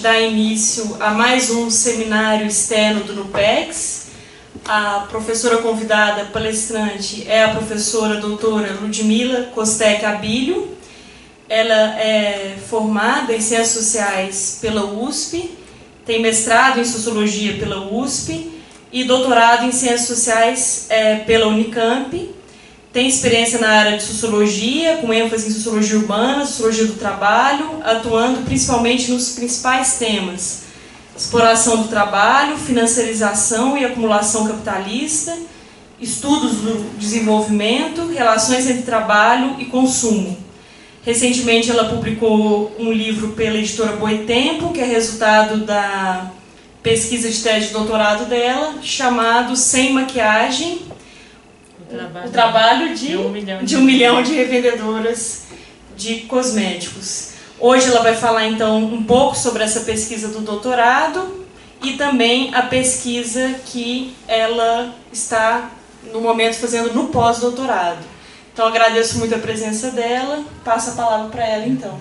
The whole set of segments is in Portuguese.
dar início a mais um seminário externo do NUPEX. A professora convidada palestrante é a professora doutora Ludmila Costec Abílio. Ela é formada em Ciências Sociais pela USP, tem mestrado em Sociologia pela USP e doutorado em Ciências Sociais pela Unicamp. Tem experiência na área de Sociologia, com ênfase em Sociologia Urbana, Sociologia do Trabalho, atuando principalmente nos principais temas: exploração do trabalho, financiarização e acumulação capitalista, estudos do desenvolvimento, relações entre trabalho e consumo. Recentemente ela publicou um livro pela editora Boitempo, que é resultado da pesquisa de tese de doutorado dela, chamado Sem Maquiagem, o trabalho de um milhão de revendedoras de cosméticos. Hoje ela vai falar então um pouco sobre essa pesquisa do doutorado e também a pesquisa que ela está no momento fazendo no pós-doutorado. Então agradeço muito a presença dela, passo a palavra para ela então.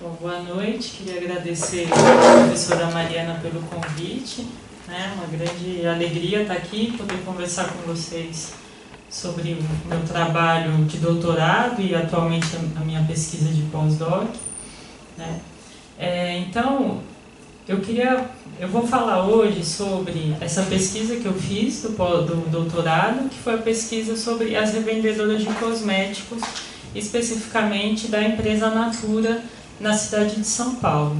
Bom, boa noite, queria agradecer à professora Mariana pelo convite. Uma grande alegria estar aqui, poder conversar com vocês sobre o meu trabalho de doutorado e atualmente a minha pesquisa de pós-doc. Então, eu vou falar hoje sobre essa pesquisa que eu fiz do doutorado, que foi a pesquisa sobre as revendedoras de cosméticos, especificamente da empresa Natura, na cidade de São Paulo.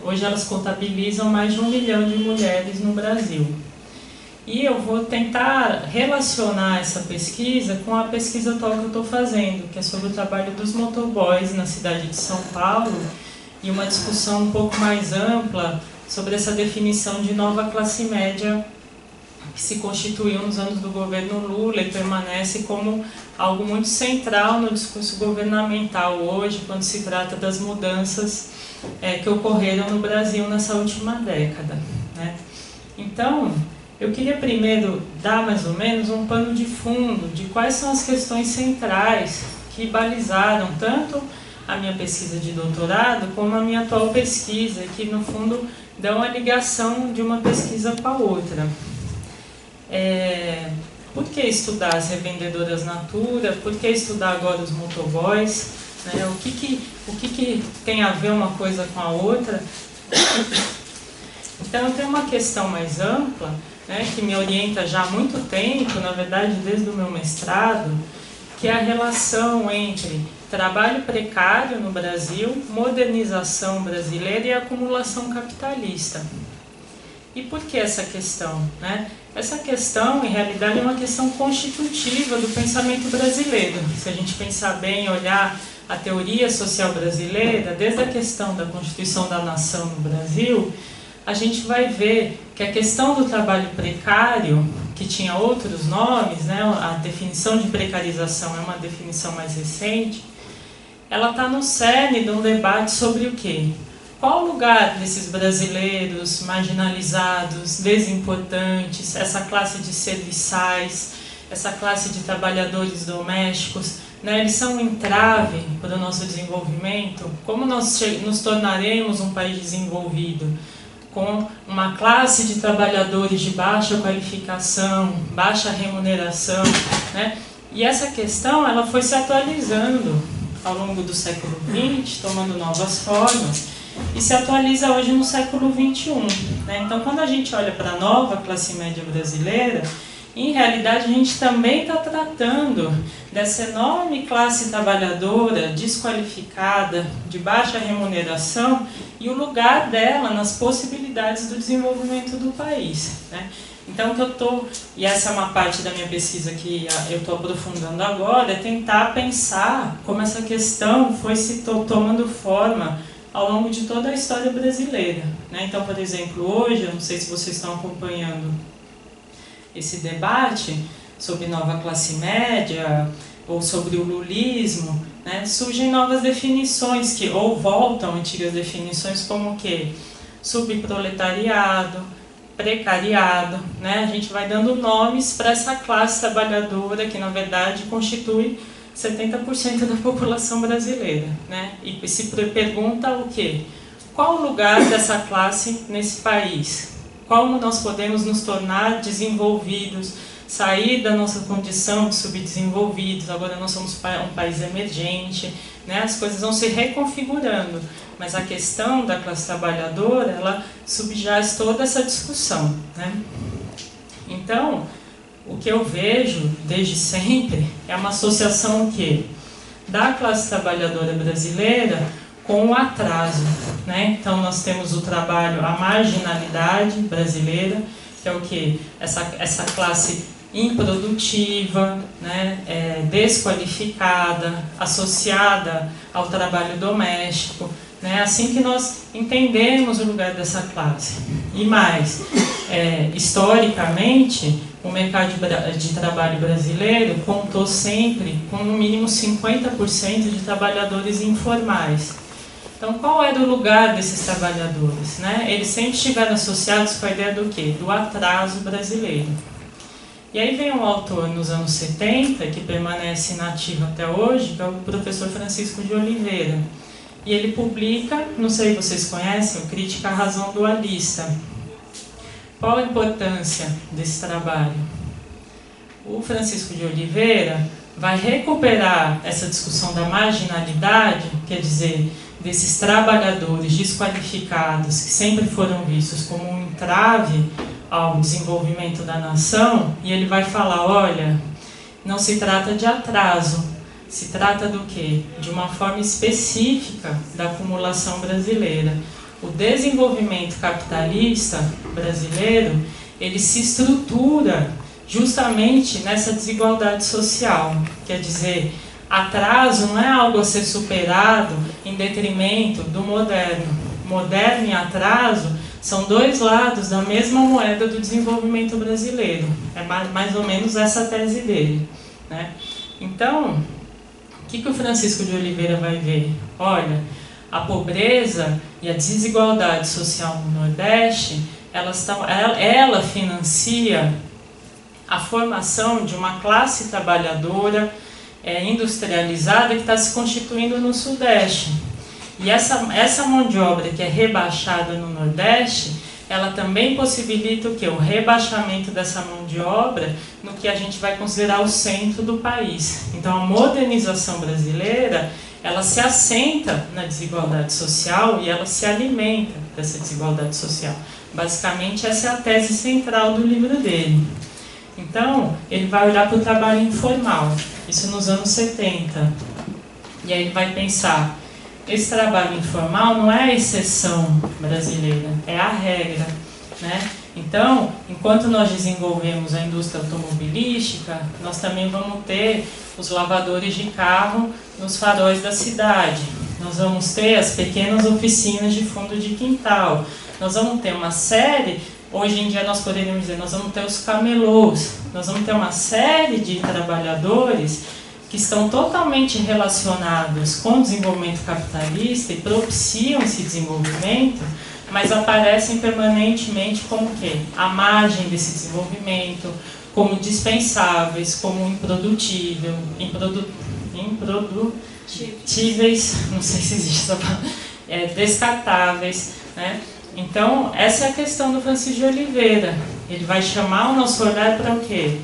Hoje elas contabilizam mais de 1 milhão de mulheres no Brasil. E eu vou tentar relacionar essa pesquisa com a pesquisa atual que eu estou fazendo, que é sobre o trabalho dos motoboys na cidade de São Paulo, e uma discussão um pouco mais ampla sobre essa definição de nova classe média que se constituiu nos anos do governo Lula e permanece como algo muito central no discurso governamental hoje, quando se trata das mudanças que ocorreram no Brasil nessa última década. Então, eu queria primeiro dar mais ou menos um pano de fundo de quais são as questões centrais que balizaram tanto a minha pesquisa de doutorado como a minha atual pesquisa, que no fundo dão a ligação de uma pesquisa com a outra. Por que estudar as revendedoras Natura? Por que estudar agora os motoboys? O que tem a ver uma coisa com a outra? Então, tem uma questão mais ampla, que me orienta já há muito tempo, na verdade desde o meu mestrado, que é a relação entre trabalho precário no Brasil, modernização brasileira e acumulação capitalista. E por que essa questão? Essa questão, em realidade, é uma questão constitutiva do pensamento brasileiro. Se a gente pensar bem, olhar a teoria social brasileira, desde a questão da Constituição da Nação no Brasil, a gente vai ver que a questão do trabalho precário, que tinha outros nomes, a definição de precarização é uma definição mais recente, ela está no cerne de um debate sobre o quê? Qual o lugar desses brasileiros marginalizados, desimportantes, essa classe de serviçais, essa classe de trabalhadores domésticos, eles são um entrave para o nosso desenvolvimento? Como nós nos tornaremos um país desenvolvido? Com uma classe de trabalhadores de baixa qualificação, baixa remuneração. E essa questão ela foi se atualizando ao longo do século XX, tomando novas formas, e se atualiza hoje no século XXI. Então, quando a gente olha para a nova classe média brasileira, em realidade a gente também está tratando dessa enorme classe trabalhadora, desqualificada, de baixa remuneração, e o lugar dela nas possibilidades do desenvolvimento do país. Então, e essa é uma parte da minha pesquisa que eu estou aprofundando agora, é tentar pensar como essa questão foi se tomando forma ao longo de toda a história brasileira. Então, por exemplo, hoje, eu não sei se vocês estão acompanhando esse debate sobre nova classe média ou sobre o lulismo, surgem novas definições ou voltam antigas definições como o quê? Subproletariado, precariado. A gente vai dando nomes para essa classe trabalhadora que na verdade constitui 70% da população brasileira. E se pergunta o quê? qual o lugar dessa classe nesse país? Como nós podemos nos tornar desenvolvidos, sair da nossa condição de subdesenvolvidos? Agora nós somos um país emergente, né? As coisas vão se reconfigurando, mas a questão da classe trabalhadora, ela subjaz toda essa discussão, né? Então, o que eu vejo desde sempre é uma associação da classe trabalhadora brasileira com o atraso, né? Então nós temos o trabalho, a marginalidade brasileira, que é o quê? Essa classe improdutiva, né? Desqualificada, associada ao trabalho doméstico, né? Assim que nós entendemos o lugar dessa classe. E mais, historicamente, o mercado de trabalho brasileiro contou sempre com no mínimo 50% de trabalhadores informais. Então, qual era o lugar desses trabalhadores, né? Eles sempre estiveram associados com a ideia do quê? Do atraso brasileiro. E aí vem um autor nos anos 70, que permanece inativo até hoje, que é o professor Francisco de Oliveira. E ele publica, não sei se vocês conhecem, o Crítica à Razão Dualista. Qual a importância desse trabalho? O Francisco de Oliveira vai recuperar essa discussão da marginalidade, quer dizer, desses trabalhadores desqualificados que sempre foram vistos como um entrave ao desenvolvimento da nação, e ele vai falar, olha, não se trata de atraso, se trata do quê? De uma forma específica da acumulação brasileira. O desenvolvimento capitalista brasileiro, ele se estrutura justamente nessa desigualdade social. Quer dizer, atraso não é algo a ser superado em detrimento do moderno. Moderno e atraso são dois lados da mesma moeda do desenvolvimento brasileiro. É mais ou menos essa a tese dele, né? Então, o que o Francisco de Oliveira vai ver? Olha, a pobreza e a desigualdade social no Nordeste, ela financia a formação de uma classe trabalhadora industrializada que está se constituindo no Sudeste. E essa mão de obra que é rebaixada no Nordeste, ela também possibilita o quê? O rebaixamento dessa mão de obra no que a gente vai considerar o centro do país. Então, a modernização brasileira, ela se assenta na desigualdade social e ela se alimenta dessa desigualdade social. Basicamente, essa é a tese central do livro dele. Então, ele vai olhar para o trabalho informal, isso nos anos 70. E aí ele vai pensar, esse trabalho informal não é a exceção brasileira, é a regra, né? Então, enquanto nós desenvolvemos a indústria automobilística, nós também vamos ter os lavadores de carro nos faróis da cidade. Nós vamos ter as pequenas oficinas de fundo de quintal. Nós vamos ter uma série, hoje em dia nós poderíamos dizer, nós vamos ter os camelôs. Nós vamos ter uma série de trabalhadores que estão totalmente relacionados com o desenvolvimento capitalista e propiciam esse desenvolvimento, mas aparecem permanentemente como o quê? À margem desse desenvolvimento, como dispensáveis, como improdutíveis, não sei se existe essa palavra, descartáveis, né? Então, essa é a questão do Francisco de Oliveira. Ele vai chamar o nosso olhar para o quê?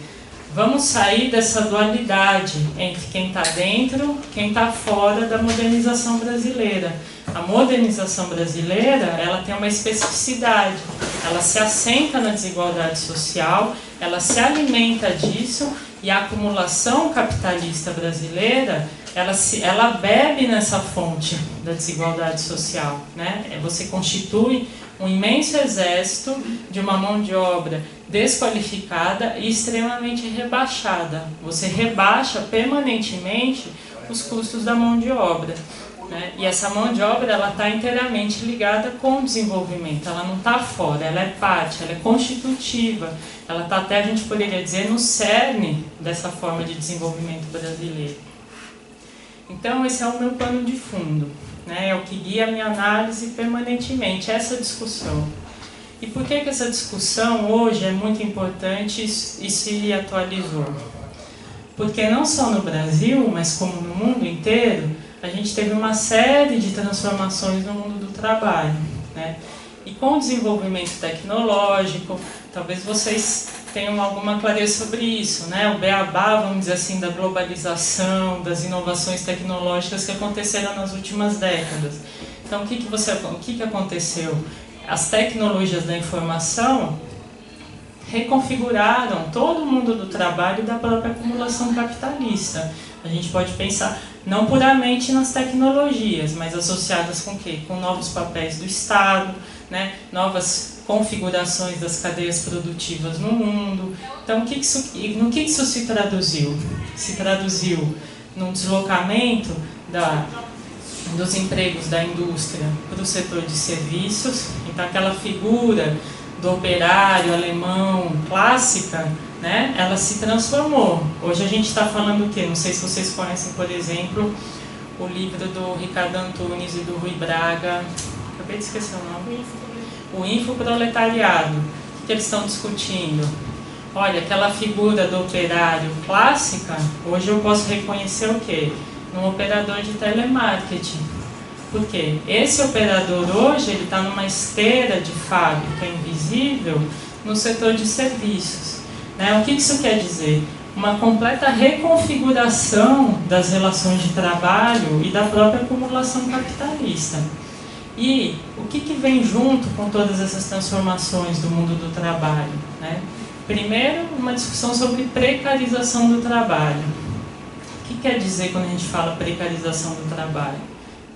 Vamos sair dessa dualidade entre quem está dentro e quem está fora da modernização brasileira. A modernização brasileira, ela tem uma especificidade. Ela se assenta na desigualdade social, ela se alimenta disso, e a acumulação capitalista brasileira, ela bebe nessa fonte da desigualdade social, né? Você constitui um imenso exército de uma mão de obra desqualificada e extremamente rebaixada. Você rebaixa permanentemente os custos da mão de obra, né? E essa mão de obra, ela está inteiramente ligada com o desenvolvimento, ela não está fora, ela é parte, ela é constitutiva, ela está até, a gente poderia dizer, no cerne dessa forma de desenvolvimento brasileiro. Então, esse é o meu pano de fundo, né? É o que guia a minha análise permanentemente, essa discussão. E por que essa discussão hoje é muito importante e se atualizou? Porque não só no Brasil, mas como no mundo inteiro, a gente teve uma série de transformações no mundo do trabalho, né? E com o desenvolvimento tecnológico, talvez vocês tenham alguma clareza sobre isso, né? O beabá, vamos dizer assim, da globalização, das inovações tecnológicas que aconteceram nas últimas décadas. Então, o que aconteceu? As tecnologias da informação reconfiguraram todo o mundo do trabalho e da própria acumulação capitalista. A gente pode pensar não puramente nas tecnologias, mas associadas com o quê? Com novos papéis do Estado, né? Novas configurações das cadeias produtivas no mundo. Então, no que isso se traduziu? Se traduziu num deslocamento dos empregos da indústria para o setor de serviços. Então, aquela figura do operário alemão clássica, né, ela se transformou. Hoje a gente está falando o quê? Não sei se vocês conhecem, por exemplo, o livro do Ricardo Antunes e do Rui Braga. Acabei de esquecer o nome. O Infoproletariado. O que eles estão discutindo? Olha, aquela figura do operário clássica, hoje eu posso reconhecer o quê? Num operador de telemarketing. Por quê? Esse operador hoje ele está numa esteira de fábrica invisível no setor de serviços. Né? O que isso quer dizer? Uma completa reconfiguração das relações de trabalho e da própria acumulação capitalista. E o que vem junto com todas essas transformações do mundo do trabalho? Né? Primeiro, uma discussão sobre precarização do trabalho. O que quer dizer quando a gente fala precarização do trabalho?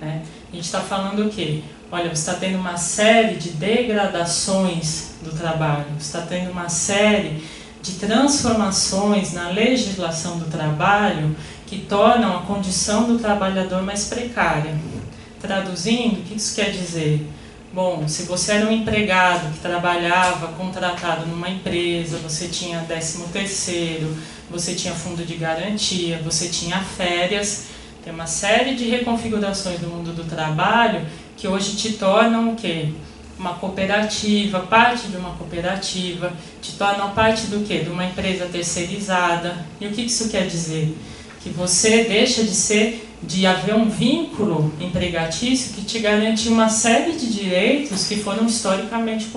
Né? A gente está falando o quê? Olha, você está tendo uma série de degradações do trabalho, você está tendo uma série de transformações na legislação do trabalho que tornam a condição do trabalhador mais precária. Traduzindo, o que isso quer dizer? Bom, se você era um empregado que trabalhava contratado numa empresa, você tinha 13º, você tinha fundo de garantia, você tinha férias, tem uma série de reconfigurações do mundo do trabalho que hoje te tornam o quê? Uma cooperativa, parte de uma cooperativa, te tornam parte do quê? De uma empresa terceirizada. E o que isso quer dizer? Que você deixa de haver um vínculo empregatício que te garante uma série de direitos que foram historicamente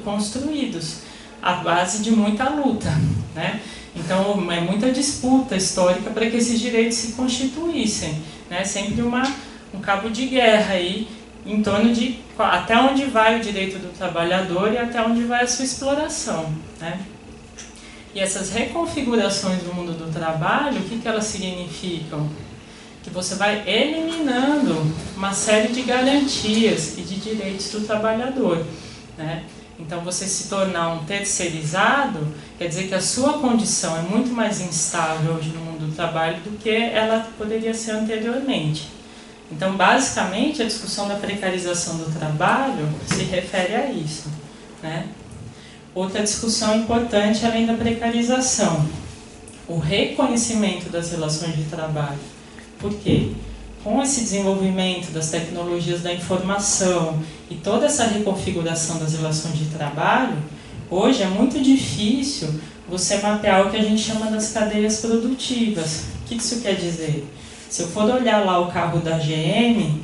construídos à base de muita luta, né? Então, é muita disputa histórica para que esses direitos se constituíssem, né? Sempre um cabo de guerra aí, em torno de até onde vai o direito do trabalhador e até onde vai a sua exploração, né? E essas reconfigurações do mundo do trabalho, o que elas significam? Que você vai eliminando uma série de garantias e de direitos do trabalhador, né? Então, você se tornar um terceirizado, quer dizer que a sua condição é muito mais instável hoje no mundo do trabalho do que ela poderia ser anteriormente. Então, basicamente, a discussão da precarização do trabalho se refere a isso, né? Outra discussão importante além da precarização, o reconhecimento das relações de trabalho. Por quê? Com esse desenvolvimento das tecnologias da informação e toda essa reconfiguração das relações de trabalho, hoje é muito difícil você mapear o que a gente chama das cadeias produtivas. O que isso quer dizer? Se eu for olhar lá o carro da GM,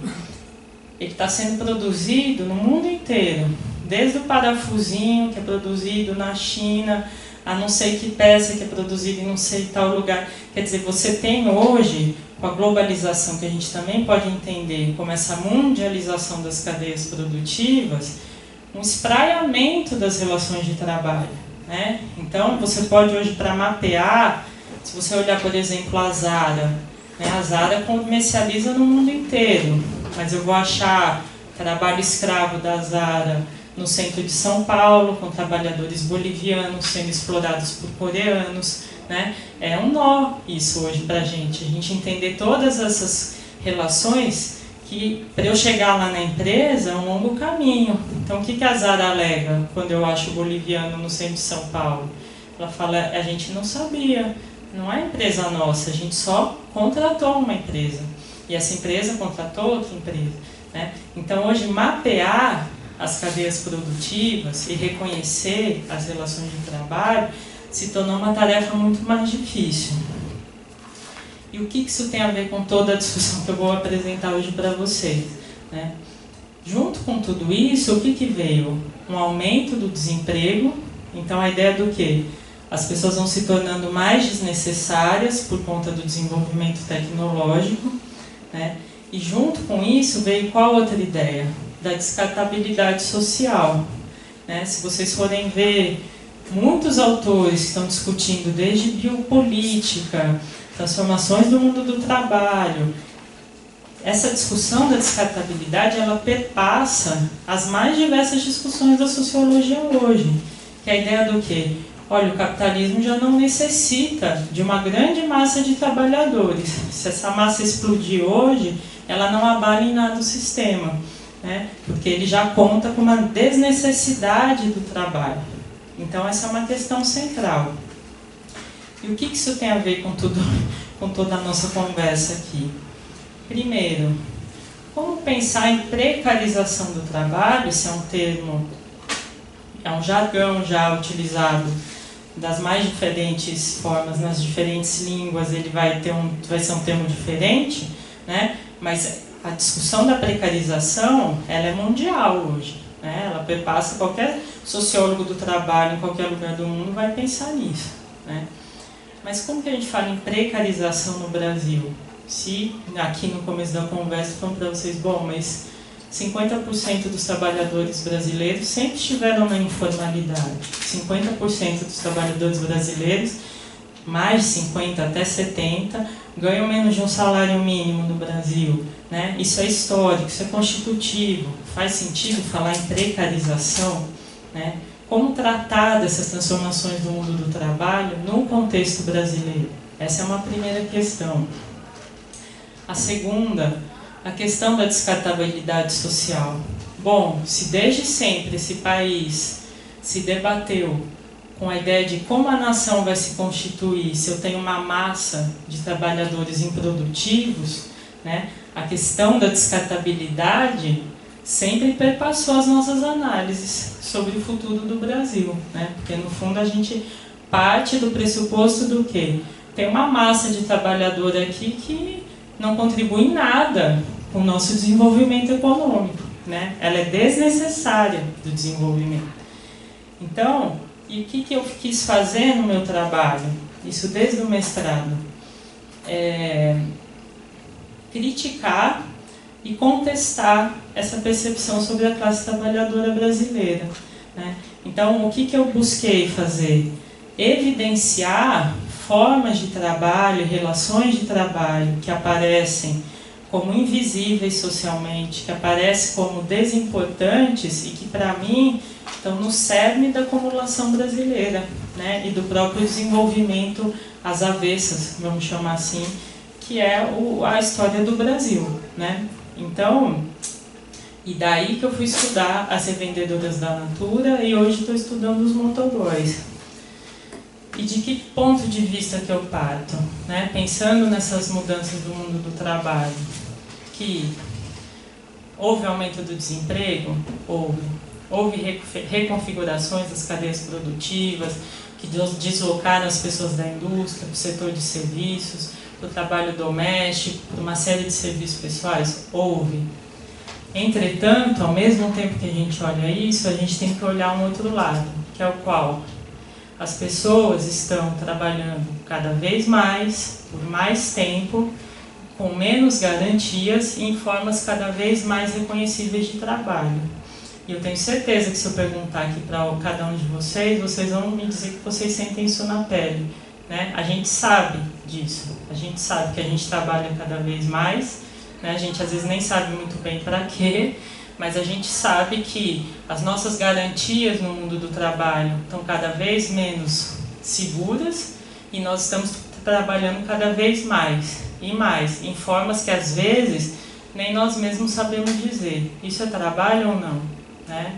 ele está sendo produzido no mundo inteiro, desde o parafusinho que é produzido na China, a não sei que peça que é produzida em não sei tal lugar. Quer dizer, você tem hoje, com a globalização que a gente também pode entender como essa mundialização das cadeias produtivas, um espraiamento das relações de trabalho, né? Então, você pode hoje, para mapear, se você olhar, por exemplo, a Zara, né? A Zara comercializa no mundo inteiro, mas eu vou achar trabalho escravo da Zara no centro de São Paulo, com trabalhadores bolivianos sendo explorados por coreanos, né? É um nó isso hoje para a gente entender todas essas relações que, para eu chegar lá na empresa, é um longo caminho. Então, o que a Zara alega quando eu acho boliviano no centro de São Paulo? Ela fala, a gente não sabia, não é empresa nossa, a gente só contratou uma empresa. E essa empresa contratou outra empresa, né? Então, hoje, mapear as cadeias produtivas e reconhecer as relações de trabalho se tornou uma tarefa muito mais difícil. E o que isso tem a ver com toda a discussão que eu vou apresentar hoje para vocês, né? Junto com tudo isso, o que veio? Um aumento do desemprego. Então, a ideia do quê? As pessoas vão se tornando mais desnecessárias por conta do desenvolvimento tecnológico, né? E junto com isso veio qual outra ideia? Da descartabilidade social, né? Se vocês forem ver, muitos autores que estão discutindo desde biopolítica, transformações do mundo do trabalho, essa discussão da descartabilidade, ela perpassa as mais diversas discussões da sociologia hoje. Que é a ideia do quê? Olha, o capitalismo já não necessita de uma grande massa de trabalhadores. Se essa massa explodir hoje, ela não abala em nada o sistema, né? Porque ele já conta com uma desnecessidade do trabalho. Então, essa é uma questão central. E o que isso tem a ver com toda a nossa conversa aqui? Primeiro, como pensar em precarização do trabalho? Esse é um termo, é um jargão já utilizado das mais diferentes formas, nas diferentes línguas, ele vai ser um termo diferente, né? Mas a discussão da precarização, ela é mundial hoje, né? Ela perpassa qualquer sociólogo do trabalho em qualquer lugar do mundo vai pensar nisso, né? Mas como que a gente fala em precarização no Brasil? Se aqui no começo da conversa falando para vocês, bom, mas 50% dos trabalhadores brasileiros sempre estiveram na informalidade. 50% dos trabalhadores brasileiros, mais de 50% até 70%, ganham menos de um salário mínimo no Brasil, né? Isso é histórico, isso é constitutivo. Faz sentido falar em precarização, né? Como tratar dessas transformações do mundo do trabalho no contexto brasileiro? Essa é uma primeira questão. A segunda, a questão da descartabilidade social. Bom, se desde sempre esse país se debateu com a ideia de como a nação vai se constituir se eu tenho uma massa de trabalhadores improdutivos, né, a questão da descartabilidade sempre perpassou as nossas análises sobre o futuro do Brasil, né? Porque no fundo a gente parte do pressuposto do quê? Tem uma massa de trabalhador aqui que não contribui em nada com o nosso desenvolvimento econômico, né? Ela é desnecessária do desenvolvimento. Então, e o que eu quis fazer no meu trabalho? Isso desde o mestrado. Criticar e contestar essa percepção sobre a classe trabalhadora brasileira, né? Então, o que eu busquei fazer? Evidenciar formas de trabalho, relações de trabalho que aparecem como invisíveis socialmente, que aparecem como desimportantes e que, para mim, estão no cerne da acumulação brasileira, né? E do próprio desenvolvimento às avessas, vamos chamar assim, que é a história do Brasil, né? Então, e daí que eu fui estudar as revendedoras da Natura e hoje estou estudando os motoboys. E de que ponto de vista que eu parto, né? Pensando nessas mudanças do mundo do trabalho, que houve aumento do desemprego? Houve reconfigurações das cadeias produtivas, que deslocaram as pessoas da indústria para o setor de serviços, para o trabalho doméstico, para uma série de serviços pessoais? Houve. Entretanto, ao mesmo tempo que a gente olha isso, a gente tem que olhar um outro lado, que é o qual as pessoas estão trabalhando cada vez mais, por mais tempo, com menos garantias e em formas cada vez mais reconhecíveis de trabalho. E eu tenho certeza que se eu perguntar aqui para cada um de vocês, vocês vão me dizer que vocês sentem isso na pele, né? A gente sabe disso, a gente sabe que a gente trabalha cada vez mais, né? A gente às vezes nem sabe muito bem para quê, mas a gente sabe que as nossas garantias no mundo do trabalho estão cada vez menos seguras e nós estamos trabalhando cada vez mais e mais, em formas que às vezes nem nós mesmos sabemos dizer. Isso é trabalho ou não? Né?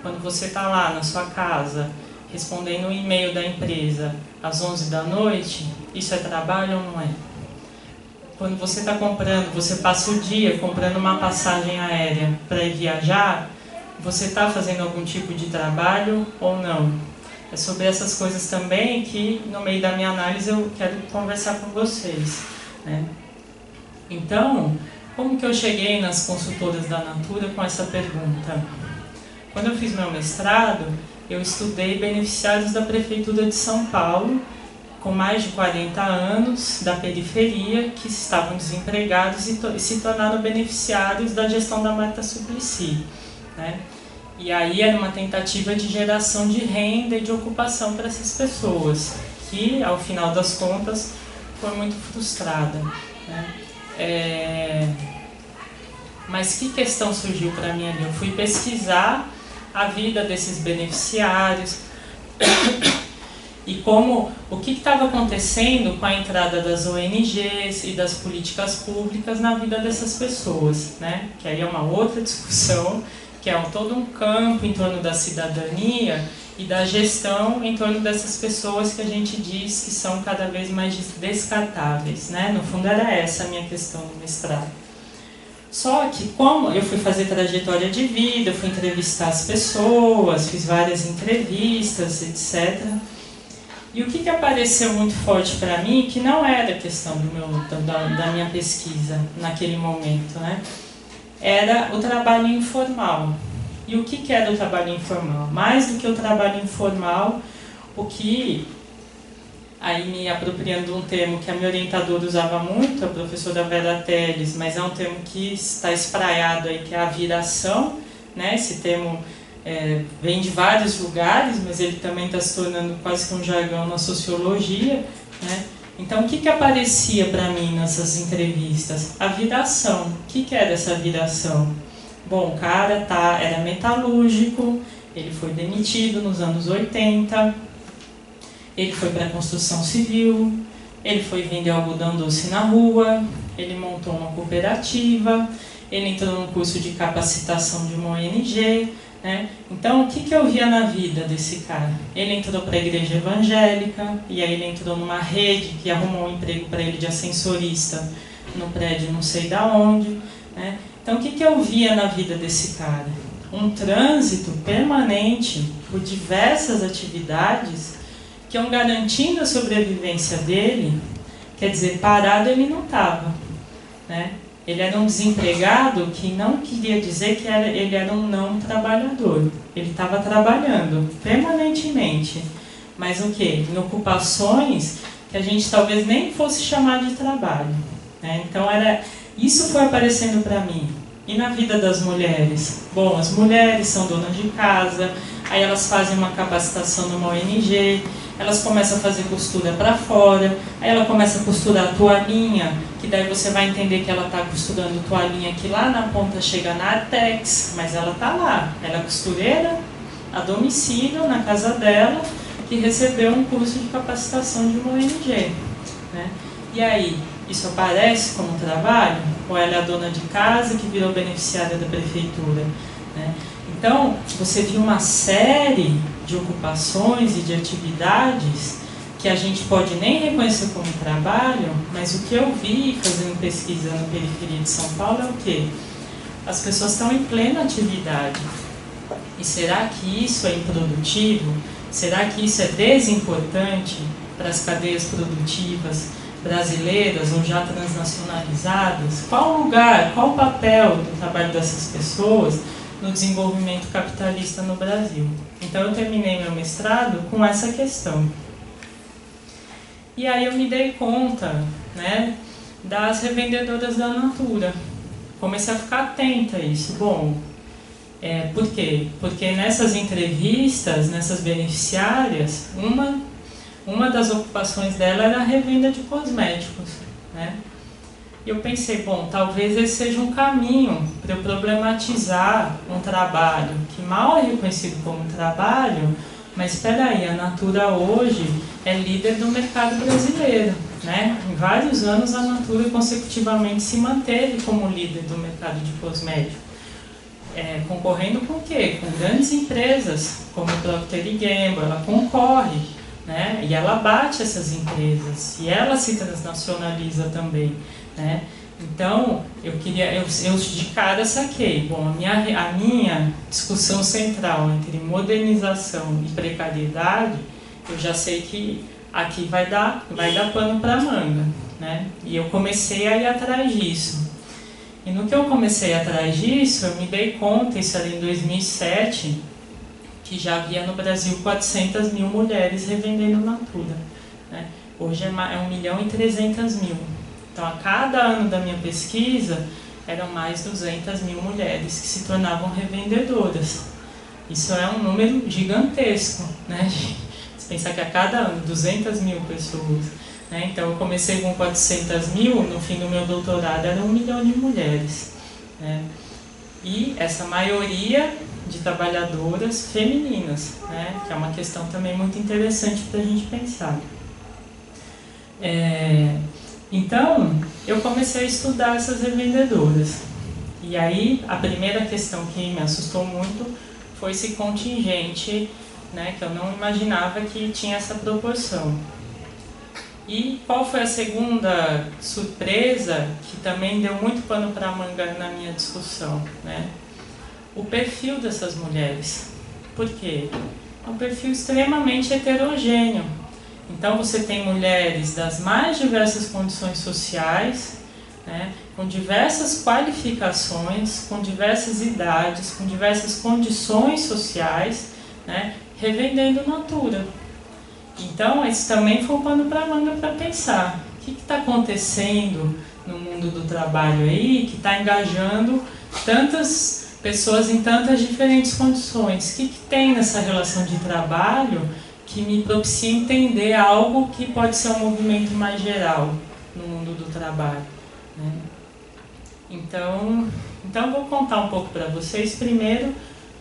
Quando você está lá na sua casa, respondendo um e-mail da empresa às 11 da noite, isso é trabalho ou não é? Quando você está comprando, você passa o dia comprando uma passagem aérea para ir viajar, você está fazendo algum tipo de trabalho ou não? É sobre essas coisas também que, no meio da minha análise, eu quero conversar com vocês. né? Então, como que eu cheguei nas consultoras da Natura com essa pergunta? Quando eu fiz meu mestrado, eu estudei beneficiários da Prefeitura de São Paulo, com mais de 40 anos, da periferia, que estavam desempregados e se tornaram beneficiários da gestão da Marta Suplicy, né? E aí era uma tentativa de geração de renda e de ocupação para essas pessoas, que, ao final das contas, foi muito frustrada, né? Mas que questão surgiu para mim ali? Eu fui pesquisar a vida desses beneficiários e o que estava acontecendo com a entrada das ONGs e das políticas públicas na vida dessas pessoas, né? Que aí é uma outra discussão, que é todo um campo em torno da cidadania e da gestão em torno dessas pessoas que a gente diz que são cada vez mais descartáveis, né? No fundo era essa a minha questão no mestrado. Só que como eu fui fazer trajetória de vida, fui entrevistar as pessoas, fiz várias entrevistas, etc. E o que apareceu muito forte para mim, que não era a questão da minha pesquisa naquele momento, né? Era o trabalho informal. E o que era o trabalho informal? Mais do que o trabalho informal, o que, aí me apropriando de um termo que a minha orientadora usava muito, a professora Vera Teles, mas é um termo que está espraiado aí, que é a viração, né? Esse termo vem de vários lugares, mas ele também está se tornando quase que um jargão na sociologia, né? Então, o que aparecia para mim nessas entrevistas? A viração. O que era essa viração? Bom, o cara era metalúrgico, ele foi demitido nos anos 80, ele foi para a construção civil, ele foi vender algodão doce na rua, ele montou uma cooperativa, ele entrou num curso de capacitação de uma ONG, né? Então, o que eu via na vida desse cara? Ele entrou para a igreja evangélica, e aí ele entrou numa rede que arrumou um emprego para ele de ascensorista no prédio não sei da onde, né? Então, o que eu via na vida desse cara? Um trânsito permanente por diversas atividades que iam garantindo a sobrevivência dele. Quer dizer, parado ele não estava, né? Ele era um desempregado que não queria dizer que ele era um não trabalhador. Ele estava trabalhando permanentemente. Mas o quê? Em ocupações que a gente talvez nem fosse chamar de trabalho, né? Então, isso foi aparecendo para mim. E na vida das mulheres? Bom, as mulheres são donas de casa, aí elas fazem uma capacitação numa ONG, elas começam a fazer costura para fora, aí ela começa a costurar a toalhinha, que daí você vai entender que ela está costurando toalhinha que lá na ponta chega na Artex, mas ela está lá, ela é costureira a domicílio, na casa dela, que recebeu um curso de capacitação de uma ONG, né? E aí, isso aparece como trabalho? Ou ela é a dona de casa que virou beneficiária da prefeitura, né? Então, você viu uma série de ocupações e de atividades que a gente pode nem reconhecer como trabalho, mas o que eu vi fazendo pesquisa na periferia de São Paulo é o quê? As pessoas estão em plena atividade. E será que isso é improdutivo? Será que isso é desimportante para as cadeias produtivas brasileiras ou já transnacionalizadas? Qual o lugar, qual o papel do trabalho dessas pessoas no desenvolvimento capitalista no Brasil? Então eu terminei meu mestrado com essa questão. E aí eu me dei conta, né, das revendedoras da Natura. Comecei a ficar atenta a isso. Bom, por quê? Porque nessas entrevistas, nessas beneficiárias, uma das ocupações dela era a revenda de cosméticos, né? E eu pensei, bom, talvez esse seja um caminho para eu problematizar um trabalho que mal é reconhecido como trabalho, mas espera aí, a Natura hoje é líder do mercado brasileiro, né? Em vários anos a Natura consecutivamente se manteve como líder do mercado de cosméticos. Concorrendo com o quê? Com grandes empresas, como a Procter & Gamble, ela concorre, né? E ela bate essas empresas, e ela se transnacionaliza também, né? Então, eu de cara saquei, bom, a minha discussão central entre modernização e precariedade, eu já sei que aqui vai dar pano para manga. né? E eu comecei a ir atrás disso. E no que eu comecei atrás disso, eu me dei conta, isso ali em 2007, que já havia no Brasil 400 mil mulheres revendendo Natura, né? Hoje é 1.300.000. Então, a cada ano da minha pesquisa, eram mais 200 mil mulheres que se tornavam revendedoras. Isso é um número gigantesco, né? Você pensar que a cada ano, 200 mil pessoas, né? Então, eu comecei com 400 mil, no fim do meu doutorado era 1 milhão de mulheres, né? E essa maioria de trabalhadoras femininas, né? Que é uma questão também muito interessante para a gente pensar. Então, eu comecei a estudar essas revendedoras. E aí, a primeira questão que me assustou muito foi esse contingente, né, que eu não imaginava que tinha essa proporção. E qual foi a segunda surpresa, que também deu muito pano para manga na minha discussão, né? O perfil dessas mulheres. Por quê? É um perfil extremamente heterogêneo. Então, você tem mulheres das mais diversas condições sociais, né, com diversas qualificações, com diversas idades, com diversas condições sociais, né, revendendo Natura. Então, esse também foi um pano para manga para pensar. O que está acontecendo no mundo do trabalho aí, que está engajando tantas pessoas em tantas diferentes condições? O que tem nessa relação de trabalho que me propicia entender algo que pode ser um movimento mais geral no mundo do trabalho, né? Então eu vou contar um pouco para vocês primeiro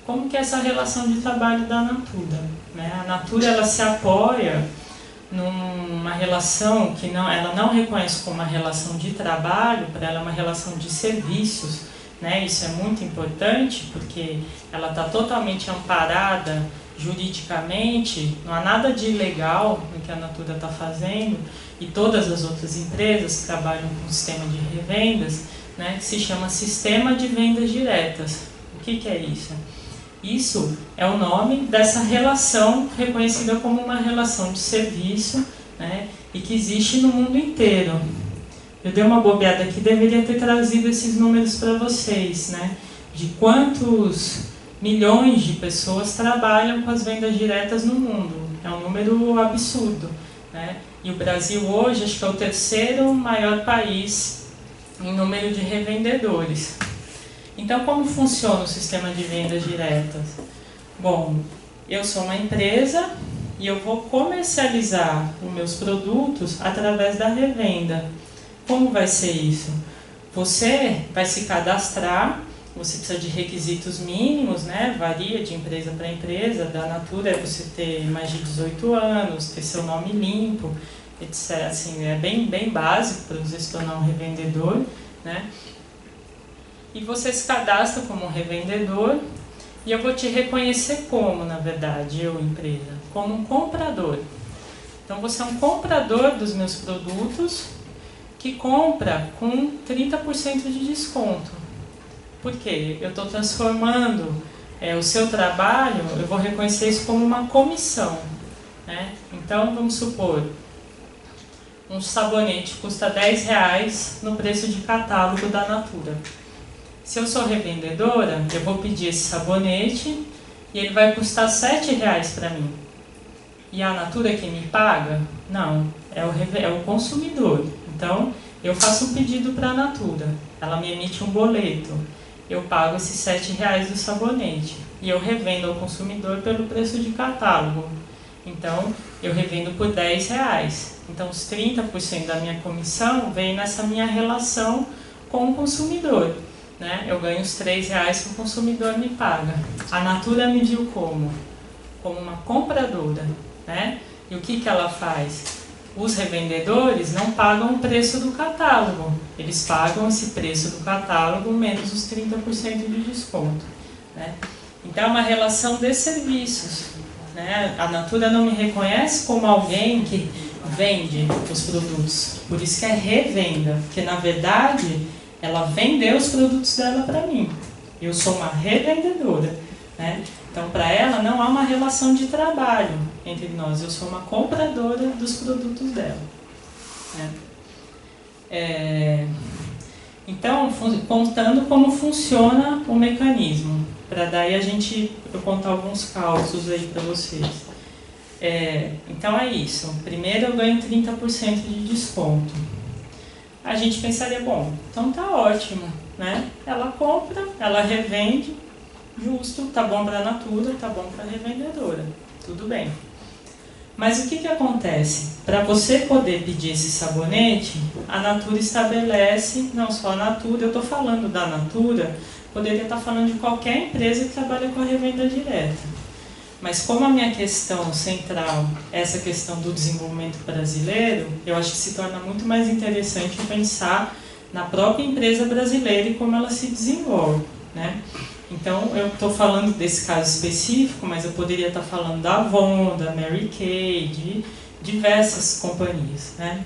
como que é essa relação de trabalho da Natura, né? A Natura, ela se apoia numa relação que ela não reconhece como uma relação de trabalho, para ela é uma relação de serviços, né? Isso é muito importante porque ela está totalmente amparada juridicamente, não há nada de ilegal no que a Natura está fazendo, e todas as outras empresas que trabalham com sistema de revendas, né, que se chama Sistema de Vendas Diretas. O que é isso? Isso é o nome dessa relação reconhecida como uma relação de serviço, né, e que existe no mundo inteiro. Eu dei uma bobeada aqui, deveria ter trazido esses números para vocês, né, de quantos milhões de pessoas trabalham com as vendas diretas no mundo. É um número absurdo, né? E o Brasil hoje, acho que é o terceiro maior país em número de revendedores. Então, como funciona o sistema de vendas diretas? Bom, eu sou uma empresa e eu vou comercializar os meus produtos através da revenda. Como vai ser isso? Você vai se cadastrar. Você precisa de requisitos mínimos, né? Varia de empresa para empresa. Da Natura é você ter mais de 18 anos, ter seu nome limpo, etc. Assim, é bem básico para você se tornar um revendedor, né? E você se cadastra como um revendedor e eu vou te reconhecer como, na verdade, eu, empresa, como um comprador. Então, você é um comprador dos meus produtos que compra com 30% de desconto. Por quê? Eu estou transformando o seu trabalho, eu vou reconhecer isso como uma comissão, né? Então, vamos supor, um sabonete custa R$10 no preço de catálogo da Natura. Se eu sou revendedora, eu vou pedir esse sabonete e ele vai custar R$7 para mim. E a Natura quem me paga? Não, é o consumidor. Então, eu faço um pedido para a Natura, ela me emite um boleto. Eu pago esses R$7 do sabonete e eu revendo ao consumidor pelo preço de catálogo. Então, eu revendo por R$10. Então, os 30% da minha comissão vem nessa minha relação com o consumidor, né? Eu ganho os R$3 que o consumidor me paga. A Natura me viu como uma compradora, né? E o que ela faz? Os revendedores não pagam o preço do catálogo, eles pagam esse preço do catálogo menos os 30% de desconto, né? Então é uma relação de serviços, né? A Natura não me reconhece como alguém que vende os produtos, por isso que é revenda, porque na verdade ela vendeu os produtos dela para mim, eu sou uma revendedora, né? Então, para ela, não há uma relação de trabalho entre nós. Eu sou uma compradora dos produtos dela, né? Então, contando como funciona o mecanismo, para daí eu contar alguns cálculos aí para vocês. Então é isso. Primeiro eu ganho 30% de desconto. A gente pensaria, bom, então tá ótimo, né? Ela compra, ela revende, justo, tá bom para a Natura, tá bom para a revendedora, tudo bem. Mas o que acontece? Para você poder pedir esse sabonete, a Natura estabelece, não só a Natura, eu estou falando da Natura, poderia estar falando de qualquer empresa que trabalha com a revenda direta. Mas como a minha questão central é essa questão do desenvolvimento brasileiro, eu acho que se torna muito mais interessante pensar na própria empresa brasileira e como ela se desenvolve, né? Então, eu estou falando desse caso específico, mas eu poderia estar falando da Avon, da Mary Kay, de diversas companhias, né?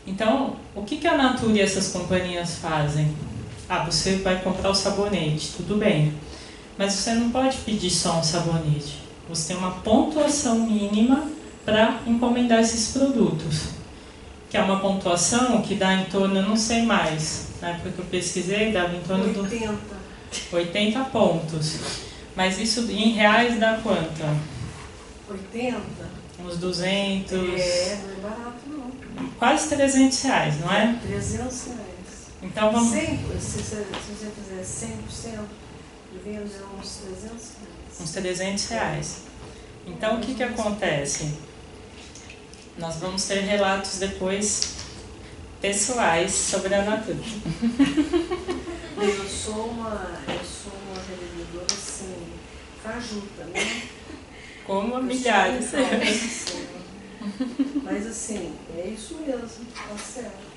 Então, o que a Natura e essas companhias fazem? Você vai comprar o sabonete, tudo bem. Mas você não pode pedir só um sabonete. Você tem uma pontuação mínima para encomendar esses produtos. Que é uma pontuação que dá em torno, eu não sei mais, na época que eu pesquisei, dava em torno de 80 pontos. Mas isso em reais dá quanto? 80? Uns 200. Não é barato não. Quase 300 reais, não é? 300 reais. Então vamos... Se você fizer 100%, devia usar uns 300 reais. Uns 300 reais. Então o que acontece? Nós vamos ter relatos depois pessoais sobre a Natura. Eu sou uma revendedora assim, fajuta, né? Como milhares. Mas assim, é isso mesmo, tá certo.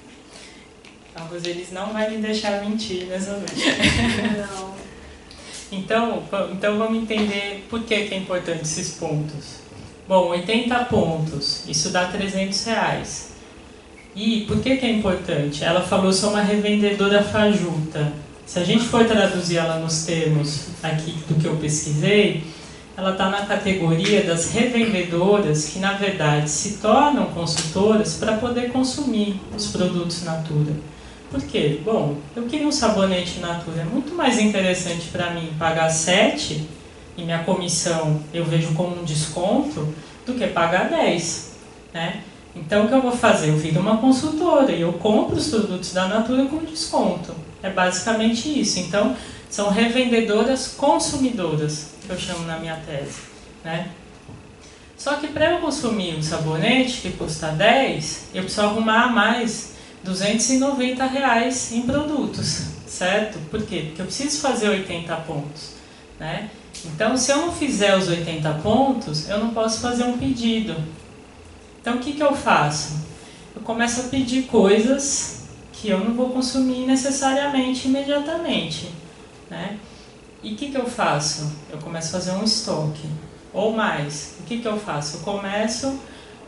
A Roseli não vai me deixar mentir nessa noite. Não. Então vamos entender por que é importante esses pontos. Bom, 80 pontos, isso dá 300 reais. E por que é importante? Ela falou, sou uma revendedora fajuta. Se a gente for traduzir ela nos termos aqui do que eu pesquisei, ela está na categoria das revendedoras que, na verdade, se tornam consultoras para poder consumir os produtos Natura. Por quê? Bom, eu queria um sabonete Natura. É muito mais interessante para mim pagar 7 e minha comissão eu vejo como um desconto do que pagar 10, né? Então, o que eu vou fazer? Eu viro uma consultora e eu compro os produtos da Natura com desconto. É basicamente isso. Então, são revendedoras consumidoras, que eu chamo na minha tese, né? Só que para eu consumir um sabonete que custa 10, eu preciso arrumar mais 290 reais em produtos, certo? Por quê? Porque eu preciso fazer 80 pontos, né? Então, se eu não fizer os 80 pontos, eu não posso fazer um pedido. Então, o que eu faço? Eu começo a pedir coisas que eu não vou consumir necessariamente imediatamente, né? E o que eu faço? Eu começo a fazer um estoque, ou mais. O que eu faço? Eu começo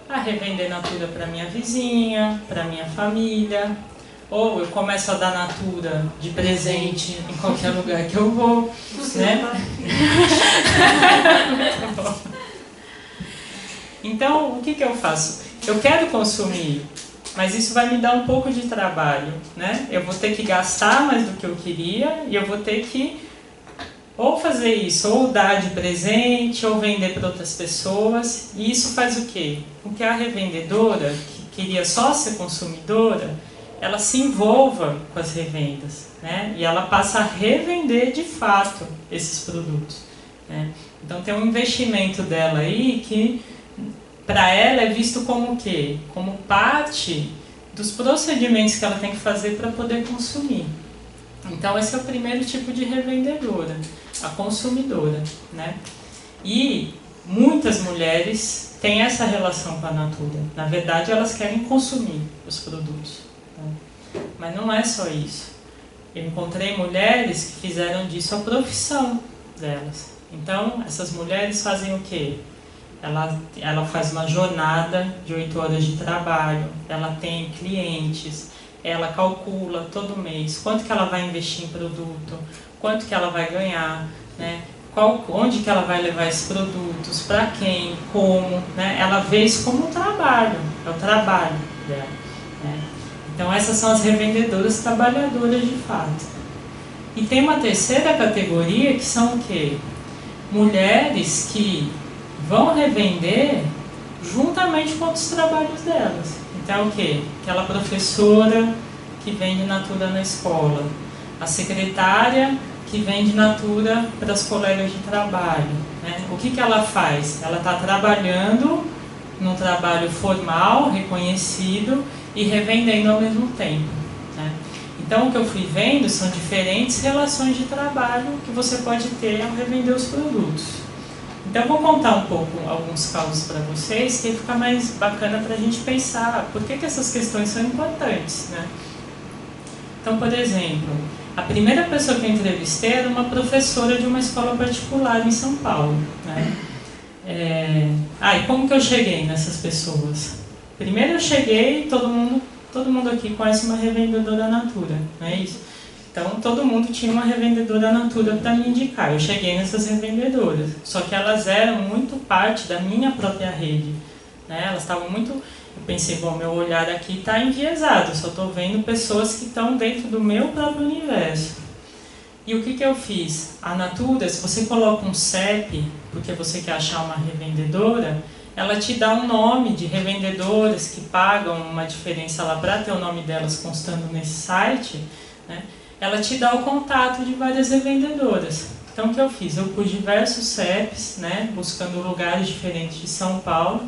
a revender Natura para minha vizinha, para minha família, ou eu começo a dar Natura de presente em qualquer lugar que eu vou, né? Então, o que eu faço? Eu quero consumir, mas isso vai me dar um pouco de trabalho, né? Eu vou ter que gastar mais do que eu queria e eu vou ter que ou fazer isso, ou dar de presente, ou vender para outras pessoas. E isso faz o quê? Porque a revendedora, que queria só ser consumidora, ela se envolva com as revendas, né? E ela passa a revender de fato esses produtos, né? Então tem um investimento dela aí que para ela é visto como o quê? Como parte dos procedimentos que ela tem que fazer para poder consumir. Então esse é o primeiro tipo de revendedora, a consumidora, né? E muitas mulheres têm essa relação com a Natura. Na verdade, elas querem consumir os produtos, né? Mas não é só isso. Eu encontrei mulheres que fizeram disso a profissão delas. Então, essas mulheres fazem o quê? Ela faz uma jornada de 8 horas de trabalho, ela tem clientes, ela calcula todo mês quanto que ela vai investir em produto, quanto que ela vai ganhar, né? Onde que ela vai levar esses produtos, para quem, como, né? Ela vê isso como um trabalho, é o trabalho dela, né? Então essas são as revendedoras trabalhadoras de fato. E tem uma terceira categoria que são o quê? Mulheres que vão revender juntamente com outros trabalhos delas. Então o quê? Aquela professora que vende Natura na escola, a secretária que vende Natura para as colegas de trabalho, né? O que ela faz? Ela está trabalhando num trabalho formal, reconhecido e revendendo ao mesmo tempo, né? Então o que eu fui vendo são diferentes relações de trabalho que você pode ter ao revender os produtos. Então eu vou contar um pouco alguns casos para vocês, que fica mais bacana para a gente pensar por que essas questões são importantes, né? Então, por exemplo, a primeira pessoa que eu entrevistei era uma professora de uma escola particular em São Paulo, né? E como que eu cheguei nessas pessoas? Primeiro eu cheguei, todo mundo aqui conhece uma revendedora Natura, não é isso? Então todo mundo tinha uma revendedora Natura para me indicar. Eu cheguei nessas revendedoras, só que elas eram muito parte da minha própria rede, né? Elas estavam muito... Eu pensei, bom, meu olhar aqui está enviesado, eu só estou vendo pessoas que estão dentro do meu próprio universo. E o que eu fiz? A Natura, se você coloca um CEP, porque você quer achar uma revendedora, ela te dá um nome de revendedoras que pagam uma diferença lá para ter o nome delas constando nesse site, né? Ela te dá o contato de várias revendedoras. Então o que eu fiz? Eu pus diversos CEPs, né, buscando lugares diferentes de São Paulo,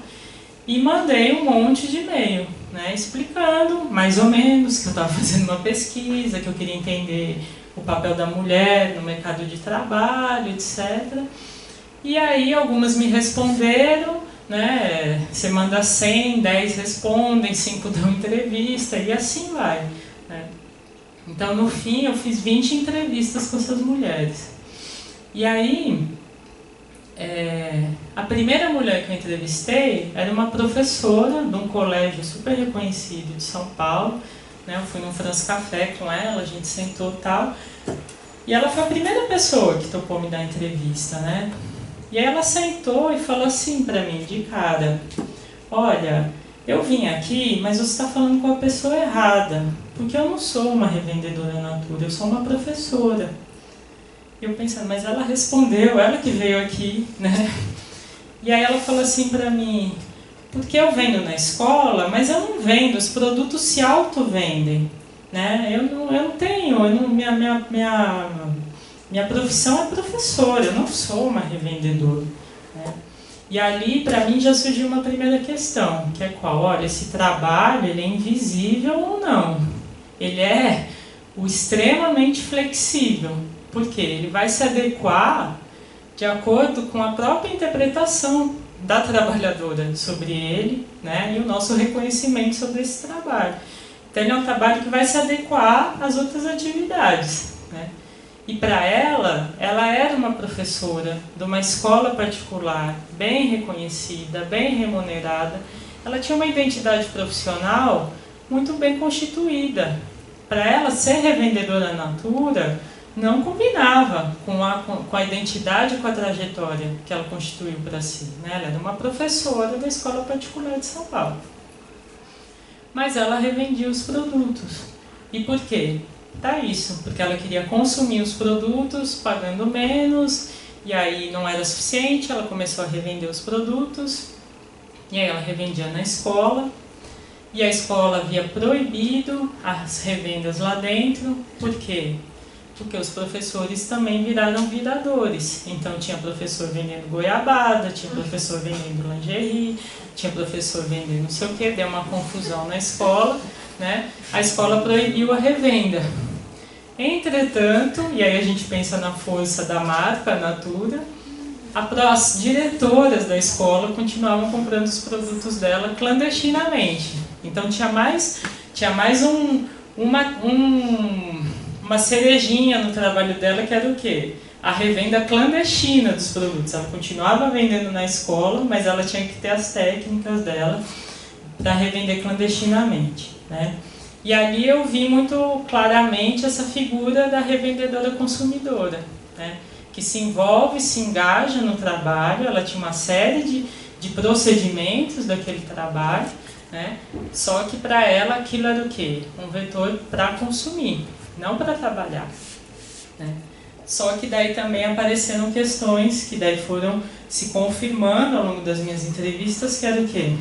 e mandei um monte de e-mail, né, explicando mais ou menos que eu estava fazendo uma pesquisa, que eu queria entender o papel da mulher no mercado de trabalho, etc. E aí algumas me responderam, né, você manda 100, 10 respondem, 5 dão entrevista, e assim vai, né. Então, no fim, eu fiz 20 entrevistas com essas mulheres. E aí, a primeira mulher que eu entrevistei era uma professora de um colégio super reconhecido de São Paulo, né? Eu fui num France Café com ela, a gente sentou e tal. E ela foi a primeira pessoa que topou me dar entrevista, né? E aí ela sentou e falou assim para mim, de cara: olha, eu vim aqui, mas você está falando com a pessoa errada, porque eu não sou uma revendedora Natura, eu sou uma professora. Eu pensando, mas ela respondeu, ela que veio aqui, né? E aí ela falou assim para mim, porque eu vendo na escola, mas eu não vendo, os produtos se auto-vendem, né? Minha profissão é professora, eu não sou uma revendedora, né? E ali, para mim, já surgiu uma primeira questão, que é qual? Olha, esse trabalho, ele é invisível ou não? Ele é o extremamente flexível, porque ele vai se adequar de acordo com a própria interpretação da trabalhadora sobre ele, né, e o nosso reconhecimento sobre esse trabalho. Então, ele é um trabalho que vai se adequar às outras atividades, né? E para ela era uma professora de uma escola particular, bem reconhecida, bem remunerada. Ela tinha uma identidade profissional muito bem constituída. Para ela, ser revendedora Natura não combinava com a identidade e com a trajetória que ela constituiu para si, né? Ela era uma professora da escola particular de São Paulo. Mas ela revendia os produtos. E por quê? Tá isso, porque ela queria consumir os produtos pagando menos, e aí não era suficiente, ela começou a revender os produtos, e aí ela revendia na escola, e a escola havia proibido as revendas lá dentro. Por quê? Porque os professores também viraram viradores. Então tinha professor vendendo goiabada, tinha professor vendendo lingerie, tinha professor vendendo não sei o que, deu uma confusão na escola, né? A escola proibiu a revenda. Entretanto, e aí a gente pensa na força da marca Natura, as diretoras da escola continuavam comprando os produtos dela clandestinamente. Então tinha mais uma cerejinha no trabalho dela, que era o quê? A revenda clandestina dos produtos. Ela continuava vendendo na escola, mas ela tinha que ter as técnicas dela para revender clandestinamente, né? E ali eu vi muito claramente essa figura da revendedora consumidora, né? Que se envolve, se engaja no trabalho, ela tinha uma série de procedimentos daquele trabalho, né? Só que para ela aquilo era o quê? Um vetor para consumir, não para trabalhar, né? Só que daí também apareceram questões que daí foram se confirmando ao longo das minhas entrevistas, que era o quê?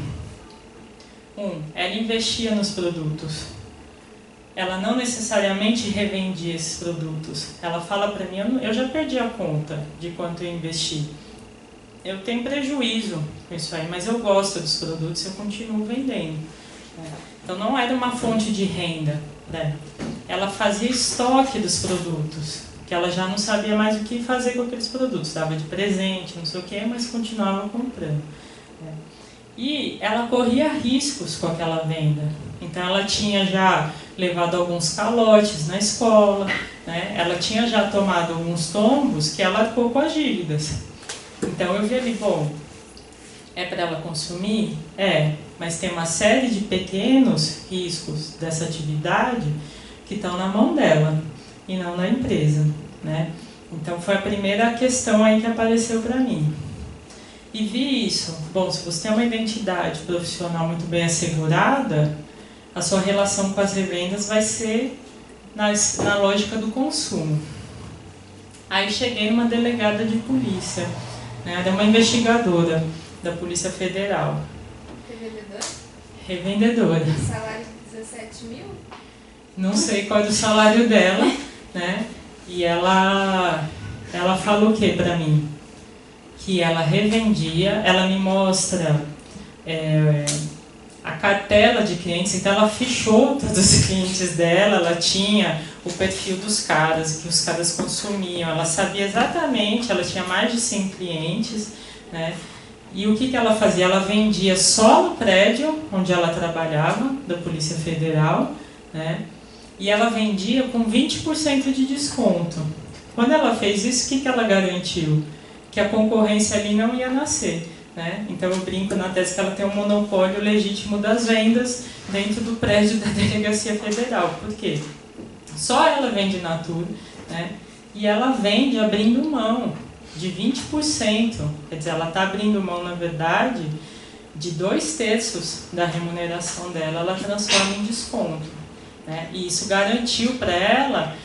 Ela investia nos produtos. Ela não necessariamente revendia esses produtos. Ela fala para mim, eu já perdi a conta de quanto eu investi. Eu tenho prejuízo com isso aí, mas eu gosto dos produtos e eu continuo vendendo. Então não era uma fonte de renda, né? Ela fazia estoque dos produtos, que ela já não sabia mais o que fazer com aqueles produtos. Dava de presente, não sei o que, mas continuava comprando. E ela corria riscos com aquela venda. Então ela tinha já levado alguns calotes na escola, né? Ela tinha já tomado alguns tombos que ela ficou com as dívidas. Então eu vi ali, bom, é para ela consumir? É, mas tem uma série de pequenos riscos dessa atividade que estão na mão dela e não na empresa, né? Então foi a primeira questão aí que apareceu para mim. E vi isso, bom, se você tem uma identidade profissional muito bem assegurada, a sua relação com as revendas vai ser na lógica do consumo. Aí cheguei numa delegada de polícia, né? Ela é uma investigadora da Polícia Federal. Revendedora? Revendedora. Salário de 17 mil? Não sei qual é o salário dela, né? E ela falou o que para mim? Que ela revendia, ela me mostra a cartela de clientes, então ela fichou todos os clientes dela, ela tinha o perfil dos caras, que os caras consumiam, ela sabia exatamente, ela tinha mais de 100 clientes, né? E o que ela fazia? Ela vendia só no prédio onde ela trabalhava, da Polícia Federal, né? E ela vendia com 20% de desconto. Quando ela fez isso, o que ela garantiu? Que a concorrência ali não ia nascer, né? Então eu brinco na tese que ela tem um monopólio legítimo das vendas dentro do prédio da Delegacia Federal. Por quê? Só ela vende Natura, né? E ela vende abrindo mão de 20%. Quer dizer, ela está abrindo mão, na verdade, de 2/3 da remuneração dela, ela transforma em desconto, né? E isso garantiu para ela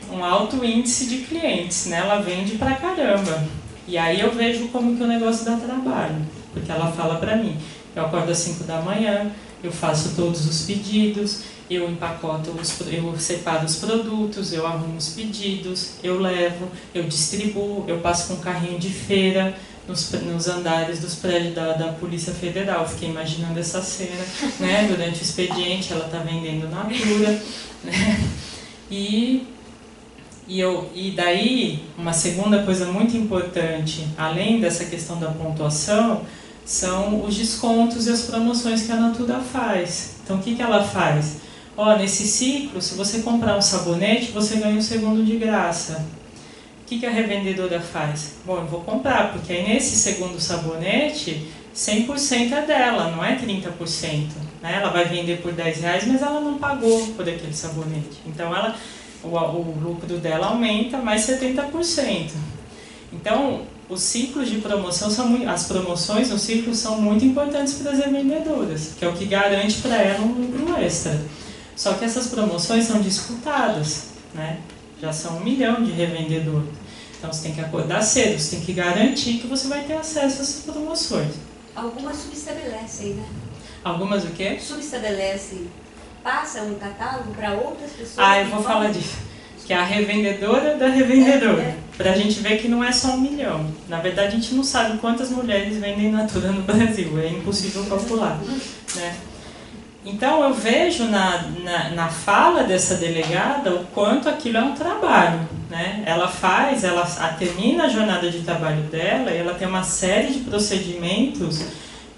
um alto índice de clientes, né? Ela vende pra caramba. E aí eu vejo como que o negócio dá trabalho, porque ela fala para mim, eu acordo às 5 da manhã, eu faço todos os pedidos, eu empacoto, eu separo os produtos, eu arrumo os pedidos, eu levo, eu distribuo, eu passo com um carrinho de feira nos andares dos prédios da Polícia Federal. Fiquei imaginando essa cena, né? Durante o expediente ela está vendendo Natura, né? E daí, uma segunda coisa muito importante, além dessa questão da pontuação, são os descontos e as promoções que a Natura faz. Então, o que ela faz? Nesse ciclo, se você comprar um sabonete, você ganha um segundo de graça. O que a revendedora faz? Bom, eu vou comprar, porque aí nesse segundo sabonete, 100% é dela, não é 30%. Né? Ela vai vender por R$10, mas ela não pagou por aquele sabonete. Então, o lucro dela aumenta mais 70%. Então, os ciclos de promoção as promoções no ciclo são muito importantes para as revendedoras, que é o que garante para ela um lucro extra. Só que essas promoções são disputadas, né? Já são 1 milhão de revendedores. Então você tem que acordar cedo, você tem que garantir que você vai ter acesso a essas promoções. Algumas subestabelecem, né? Algumas o quê? Subestabelecem. Passa um catálogo para outras pessoas. Eu vou falar disso. Que é a revendedora da revendedora. Para a gente ver que não é só 1 milhão. Na verdade, a gente não sabe quantas mulheres vendem Natura no Brasil. É impossível calcular, né? Então, eu vejo na fala dessa delegada o quanto aquilo é um trabalho, né? Ela termina a jornada de trabalho dela e ela tem uma série de procedimentos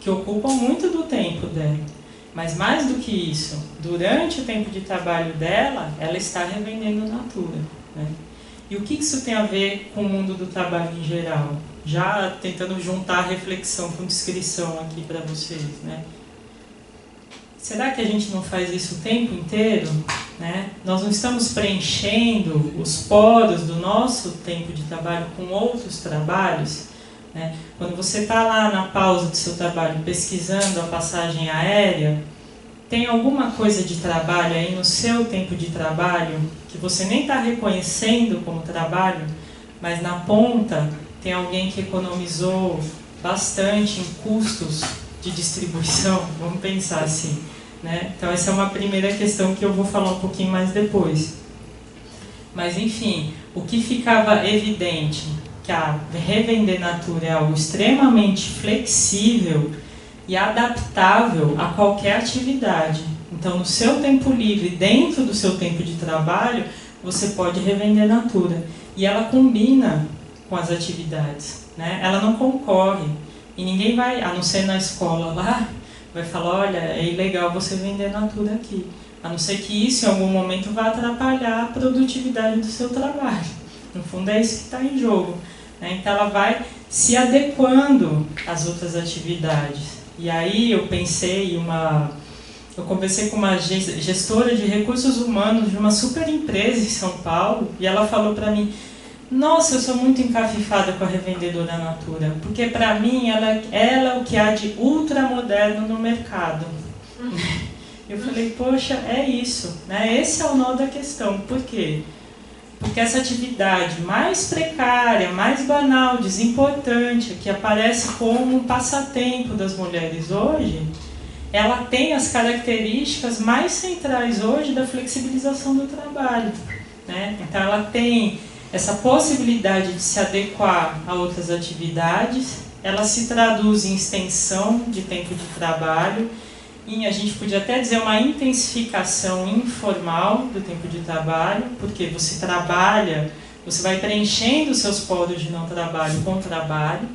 que ocupam muito do tempo dela. Mas mais do que isso, durante o tempo de trabalho dela, ela está revendendo Natura, né? E o que isso tem a ver com o mundo do trabalho em geral? Já tentando juntar a reflexão com descrição aqui para vocês, né? Será que a gente não faz isso o tempo inteiro, né? Nós não estamos preenchendo os poros do nosso tempo de trabalho com outros trabalhos, né? Quando você está lá na pausa do seu trabalho pesquisando a passagem aérea, tem alguma coisa de trabalho aí no seu tempo de trabalho que você nem está reconhecendo como trabalho, mas na ponta tem alguém que economizou bastante em custos de distribuição? Vamos pensar assim, né? Então essa é uma primeira questão que eu vou falar um pouquinho mais depois. Mas enfim, o que ficava evidente, que a Revender Natura é algo extremamente flexível e adaptável a qualquer atividade. Então, no seu tempo livre, dentro do seu tempo de trabalho, você pode revender Natura. E ela combina com as atividades, né? Ela não concorre. E ninguém vai, a não ser na escola lá, vai falar, olha, é ilegal você vender Natura aqui. A não ser que isso, em algum momento, vá atrapalhar a produtividade do seu trabalho. No fundo, é isso que está em jogo, né? Então, ela vai se adequando às outras atividades. E aí eu conversei com uma gestora de recursos humanos de uma super empresa em São Paulo, e ela falou para mim, nossa, eu sou muito encafifada com a Revendedora Natura, porque para mim ela é o que há de ultramoderno no mercado. Eu falei, poxa, é isso, né? Esse é o nó da questão. Por quê? Porque essa atividade mais precária, mais banal, desimportante, que aparece como um passatempo das mulheres hoje, ela tem as características mais centrais hoje da flexibilização do trabalho, né? Então ela tem essa possibilidade de se adequar a outras atividades, ela se traduz em extensão de tempo de trabalho, a gente podia até dizer uma intensificação informal do tempo de trabalho, porque você trabalha, você vai preenchendo os seus poros de não trabalho com trabalho,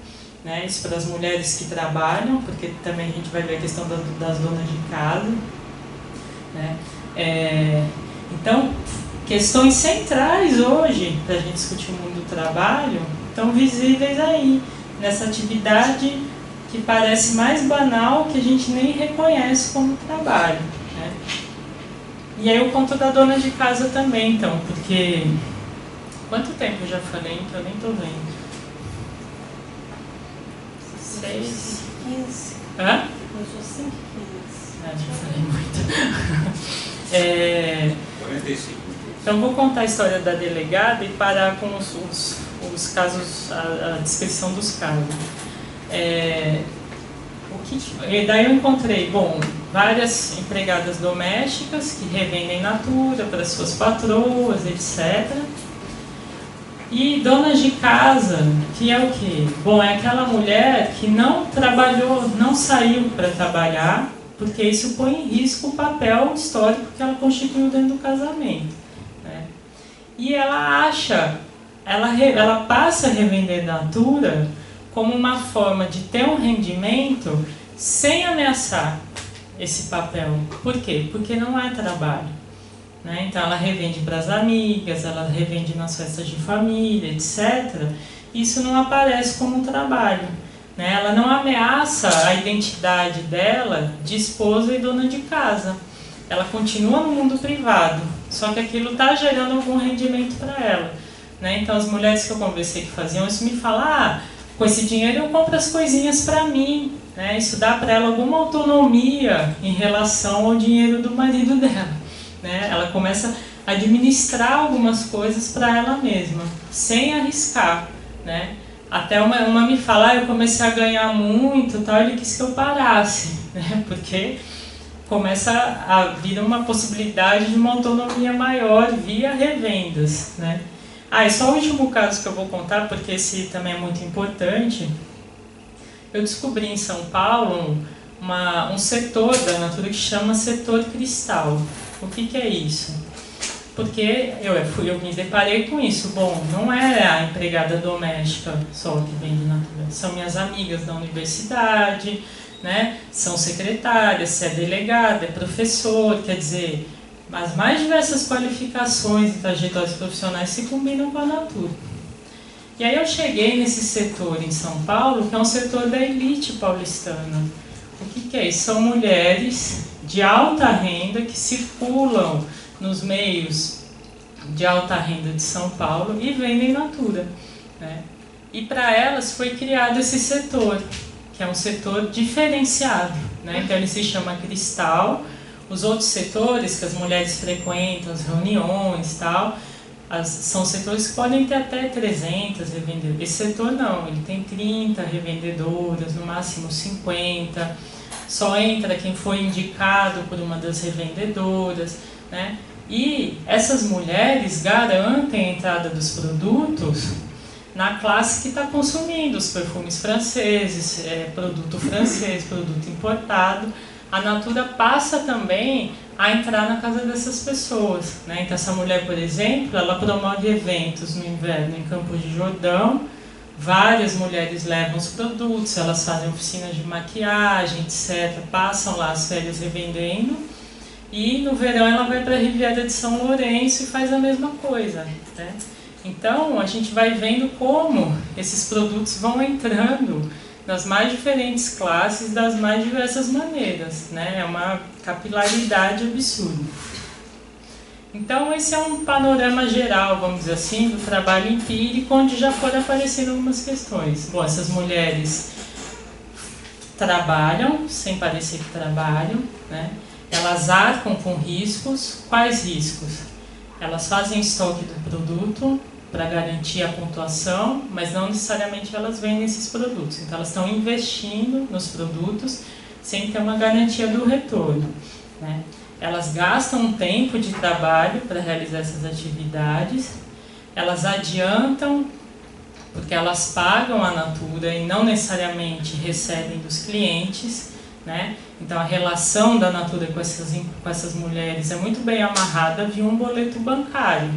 né? Isso para as mulheres que trabalham, porque também a gente vai ver a questão das donas de casa, né? Então, questões centrais hoje, para a gente discutir o mundo do trabalho, estão visíveis aí, nessa atividade que parece mais banal, que a gente nem reconhece como trabalho, né? E aí eu conto da dona de casa também, então, porque... Quanto tempo eu já falei, que eu nem estou vendo? 6... 15. Hã? Eu sou 5, 15. Ah, já falei muito. 45. Então vou contar a história da delegada e parar com os casos, a descrição dos casos. Daí eu encontrei, várias empregadas domésticas que revendem Natura para suas patroas, etc. E donas de casa, que é o quê? É aquela mulher que não trabalhou, não saiu para trabalhar, porque isso põe em risco o papel histórico que ela constituiu dentro do casamento, né? E ela ela passa a revender Natura como uma forma de ter um rendimento sem ameaçar esse papel. Por quê? Porque não é trabalho, né? Então ela revende para as amigas, ela revende nas festas de família, etc. Isso não aparece como trabalho, né? Ela não ameaça a identidade dela de esposa e dona de casa. Ela continua no mundo privado, só que aquilo está gerando algum rendimento para ela, né? Então as mulheres que eu conversei que faziam isso me falam, com esse dinheiro eu compro as coisinhas para mim, né? Isso dá para ela alguma autonomia em relação ao dinheiro do marido dela, né? Ela começa a administrar algumas coisas para ela mesma, sem arriscar, né? Até uma me fala, eu comecei a ganhar muito, tal, ele quis que eu parasse, né? Porque começa a vir uma possibilidade de uma autonomia maior via revendas, né? E só o último caso que eu vou contar, porque esse também é muito importante. Eu descobri em São Paulo um setor da Natura que chama setor cristal. O que é isso? Porque eu me deparei com isso. Não é a empregada doméstica só que vende Natura. São minhas amigas da universidade, né? São secretárias, se é delegada, é professor, quer dizer... As mais diversas qualificações e trajetórias profissionais se combinam com a Natura. E aí eu cheguei nesse setor em São Paulo, que é um setor da elite paulistana. O que é isso? São mulheres de alta renda que circulam nos meios de alta renda de São Paulo e vendem Natura, né? E para elas foi criado esse setor, que é um setor diferenciado, né? Então ele se chama Cristal. Os outros setores que as mulheres frequentam, as reuniões e tal, são setores que podem ter até 300 revendedoras. Esse setor não, ele tem 30 revendedoras, no máximo 50. Só entra quem foi indicado por uma das revendedoras, né? E essas mulheres garantem a entrada dos produtos na classe que está consumindo os perfumes franceses, produto francês, produto importado. A Natura passa também a entrar na casa dessas pessoas, né? Então essa mulher, por exemplo, ela promove eventos no inverno em Campos de Jordão, várias mulheres levam os produtos, elas fazem oficinas de maquiagem, etc., passam lá as férias revendendo, e no verão ela vai para a Riviera de São Lourenço e faz a mesma coisa, né? Então a gente vai vendo como esses produtos vão entrando nas mais diferentes classes, das mais diversas maneiras, né? É uma capilaridade absurda. Então esse é um panorama geral, vamos dizer assim, do trabalho empírico, onde já foram aparecendo algumas questões. Bom, essas mulheres trabalham, sem parecer que trabalham, né? Elas arcam com riscos. Quais riscos? Elas fazem estoque do produto para garantir a pontuação, mas não necessariamente elas vendem esses produtos. Então elas estão investindo nos produtos sem ter uma garantia do retorno, né? Elas gastam um tempo de trabalho para realizar essas atividades, elas adiantam, porque elas pagam a Natura e não necessariamente recebem dos clientes, né? Então a relação da Natura com essas mulheres é muito bem amarrada via um boleto bancário,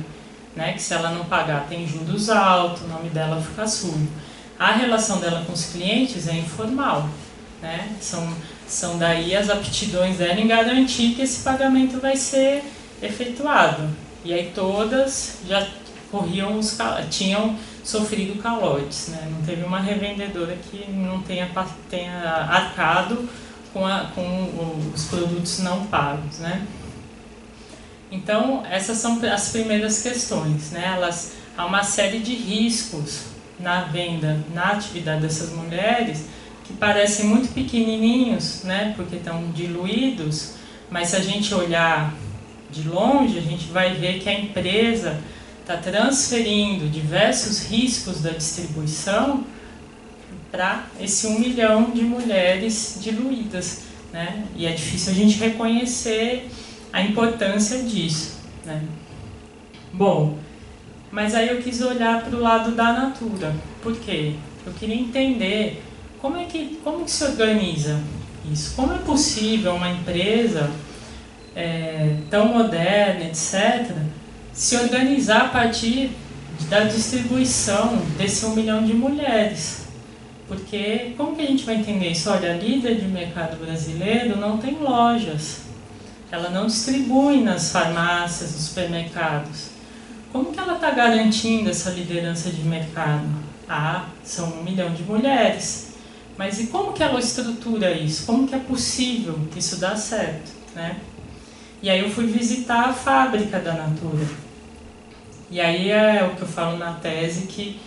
né? Que se ela não pagar tem juros altos, o nome dela fica sujo. A relação dela com os clientes é informal, né? São daí as aptidões dela em garantir que esse pagamento vai ser efetuado. E aí todas já tinham sofrido calotes, né? Não teve uma revendedora que não tenha arcado com os produtos não pagos, né? Então essas são as primeiras questões, né? Há uma série de riscos na venda, na atividade dessas mulheres, que parecem muito pequenininhos, né, porque estão diluídos, mas se a gente olhar de longe, a gente vai ver que a empresa está transferindo diversos riscos da distribuição para esse 1 milhão de mulheres diluídas, né, e é difícil a gente reconhecer a importância disso, né. Bom, mas aí eu quis olhar para o lado da Natura. Por quê? Eu queria entender como que se organiza isso? Como é possível uma empresa tão moderna, etc., se organizar a partir da distribuição desse 1 milhão de mulheres? Porque como que a gente vai entender isso? Olha, a líder de mercado brasileiro não tem lojas, ela não distribui nas farmácias, nos supermercados. Como que ela está garantindo essa liderança de mercado? São 1 milhão de mulheres. Mas e como que ela estrutura isso? Como que é possível que isso dá certo, né? E aí eu fui visitar a fábrica da Natura. E aí é o que eu falo na tese, que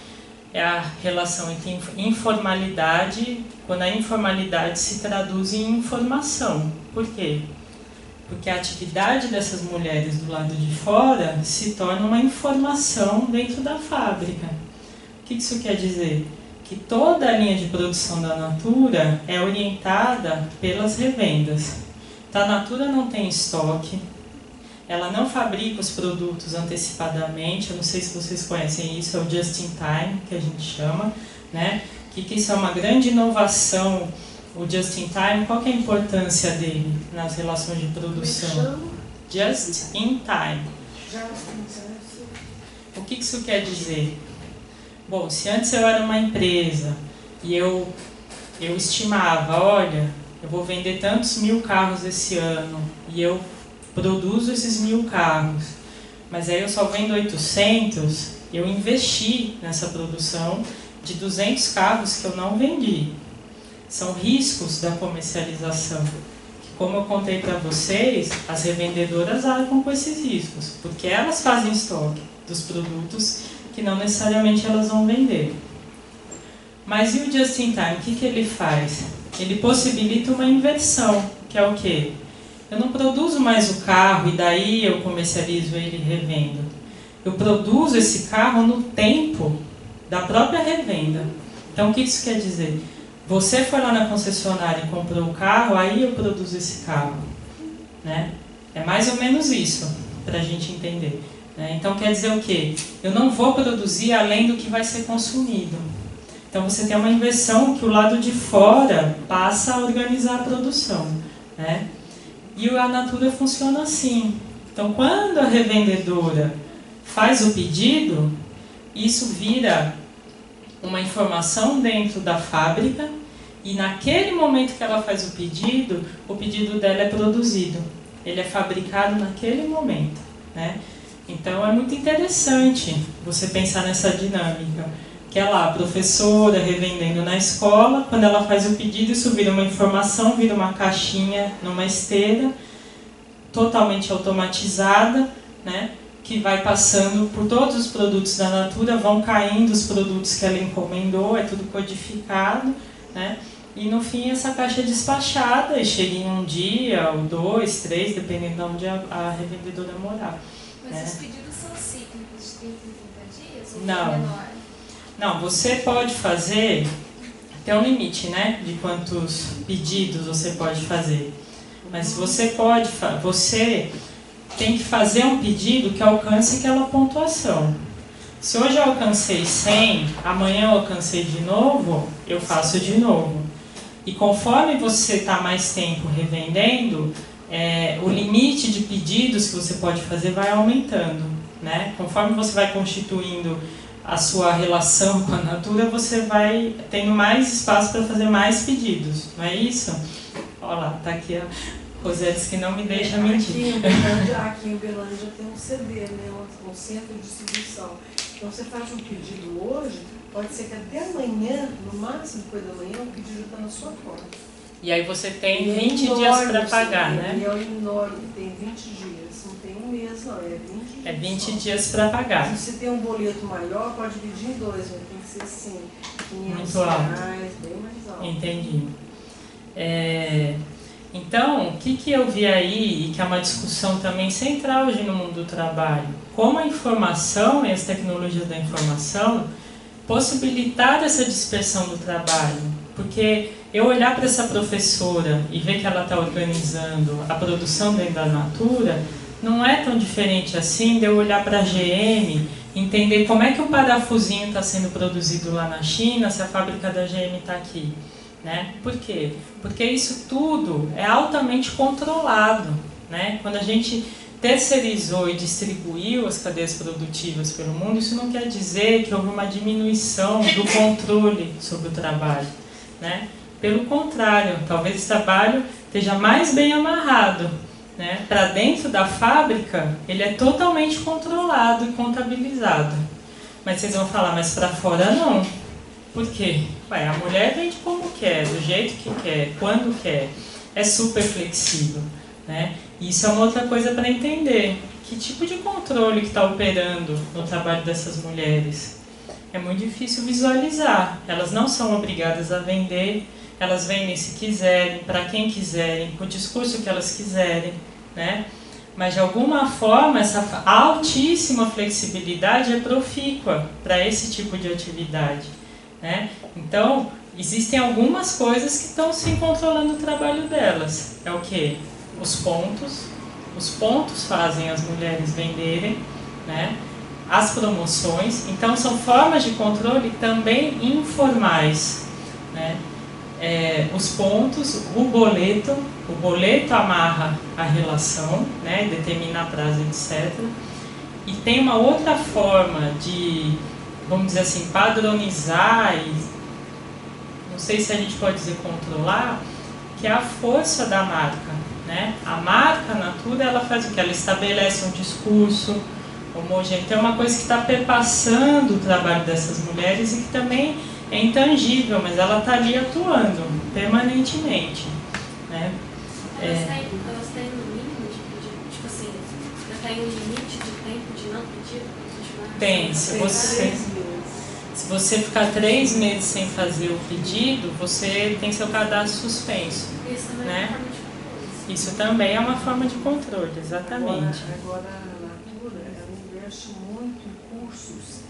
é a relação entre informalidade, quando a informalidade se traduz em informação. Por quê? Porque a atividade dessas mulheres do lado de fora se torna uma informação dentro da fábrica. O que isso quer dizer? Que toda a linha de produção da Natura é orientada pelas revendas. Então a Natura não tem estoque, ela não fabrica os produtos antecipadamente. Eu não sei se vocês conhecem isso, é o just in time, que a gente chama, né? Que isso é uma grande inovação, o just in time. Qual que é a importância dele nas relações de produção? Just in time. O que isso quer dizer? Bom, se antes eu era uma empresa e eu estimava, olha, eu vou vender tantos 1000 carros esse ano e eu produzo esses 1000 carros, mas aí eu só vendo 800, eu investi nessa produção de 200 carros que eu não vendi. São riscos da comercialização, que, como eu contei para vocês, as revendedoras arcam com esses riscos, porque elas fazem estoque dos produtos que não necessariamente elas vão vender. Mas e o just in time, o que ele faz? Ele possibilita uma inversão, que é o quê? eu não produzo mais o carro e daí eu comercializo ele e revendo. Eu produzo esse carro no tempo da própria revenda. Então, o que isso quer dizer? Você foi lá na concessionária e comprou o carro, aí eu produzo esse carro. Né? É mais ou menos isso, para a gente entender. Né? Então, quer dizer o quê? Eu não vou produzir além do que vai ser consumido. Então, você tem uma inversão que o lado de fora passa a organizar a produção. Né? E a Natura funciona assim. Então, quando a revendedora faz o pedido, isso vira uma informação dentro da fábrica e naquele momento que ela faz o pedido dela é produzido. Ele é fabricado naquele momento. Né? Então, é muito interessante você pensar nessa dinâmica. Que é lá, a professora revendendo na escola, quando ela faz o pedido, isso vira uma informação, vira uma caixinha numa esteira, totalmente automatizada, né, que vai passando por todos os produtos da Natura, vão caindo os produtos que ela encomendou, é tudo codificado, né, e no fim essa caixa é despachada e chega em um dia, ou 2, 3, dependendo de onde a revendedora morar. Mas né? os pedidos são cíclicos, de 30 em 30 dias? Ou Não. menor? Não, você pode fazer, tem um limite, né, de quantos pedidos você pode fazer. Mas você tem que fazer um pedido que alcance aquela pontuação. Se hoje eu alcancei 100, amanhã eu alcancei de novo, eu faço de novo. E conforme você está mais tempo revendendo, o limite de pedidos que você pode fazer vai aumentando. Né? Conforme você vai constituindo a sua relação com a Natura, você vai tendo mais espaço para fazer mais pedidos, não é isso? Olha lá, está aqui a Roseles que não me deixa mentir. Aqui em Uberlândia já tem um CD, né, um centro de distribuição. Então você faz um pedido hoje, pode ser que até amanhã, no máximo depois da manhã, o pedido está na sua conta. E aí você tem 20 dias para pagar, né? E é enorme, tem 20 dias, não tem um mês não, é 20 dias. É 20 dias para pagar. Se você tem um boleto maior, pode dividir em 2, mas tem que ser assim, Muito alto. reais, bem mais alto. Entendi. Então, o que eu vi aí, e que é uma discussão também central hoje no mundo do trabalho, como a informação e as tecnologias da informação possibilitaram essa dispersão do trabalho. Porque eu olhar para essa professora e ver que ela está organizando a produção dentro da Natura, não é tão diferente assim de eu olhar para a GM, entender como é que o parafusinho está sendo produzido lá na China, se a fábrica da GM está aqui. Né? Por quê? Porque isso tudo é altamente controlado. Né? Quando a gente terceirizou e distribuiu as cadeias produtivas pelo mundo, isso não quer dizer que houve uma diminuição do controle sobre o trabalho. Né? Pelo contrário, talvez esse trabalho esteja mais bem amarrado. Né? Para dentro da fábrica, ele é totalmente controlado e contabilizado. Mas vocês vão falar, mas para fora não. Por quê? A mulher vende como quer, do jeito que quer, quando quer. É super flexível. Né? E isso é uma outra coisa para entender. Que tipo de controle que está operando no trabalho dessas mulheres? É muito difícil visualizar. Elas não são obrigadas a vender. Elas vendem se quiserem, para quem quiserem, com o discurso que elas quiserem, né? Mas de alguma forma essa altíssima flexibilidade é profícua para esse tipo de atividade, né? Então, existem algumas coisas que estão sim controlando o trabalho delas. É o quê? Os pontos fazem as mulheres venderem, né? As promoções. Então, são formas de controle também informais, né? Os pontos, o boleto amarra a relação, né, determina prazo, etc. E tem uma outra forma de, vamos dizer assim, padronizar e, não sei se a gente pode dizer controlar, que é a força da marca. Né? A marca Natura, ela faz o que? Ela estabelece um discurso homogêneo. Então é uma coisa que está perpassando o trabalho dessas mulheres e que também é intangível, mas ela está ali atuando permanentemente. Né? Elas têm um mínimo de tipo assim, elas têm um limite de tempo de não pedir para continuar? Tem, se você ficar 3 meses sem fazer o pedido, você tem seu cadastro suspenso. Isso também né? é uma forma de coisa. Isso também é uma forma de controle, exatamente. Agora a Natura, ela investe muito em cursos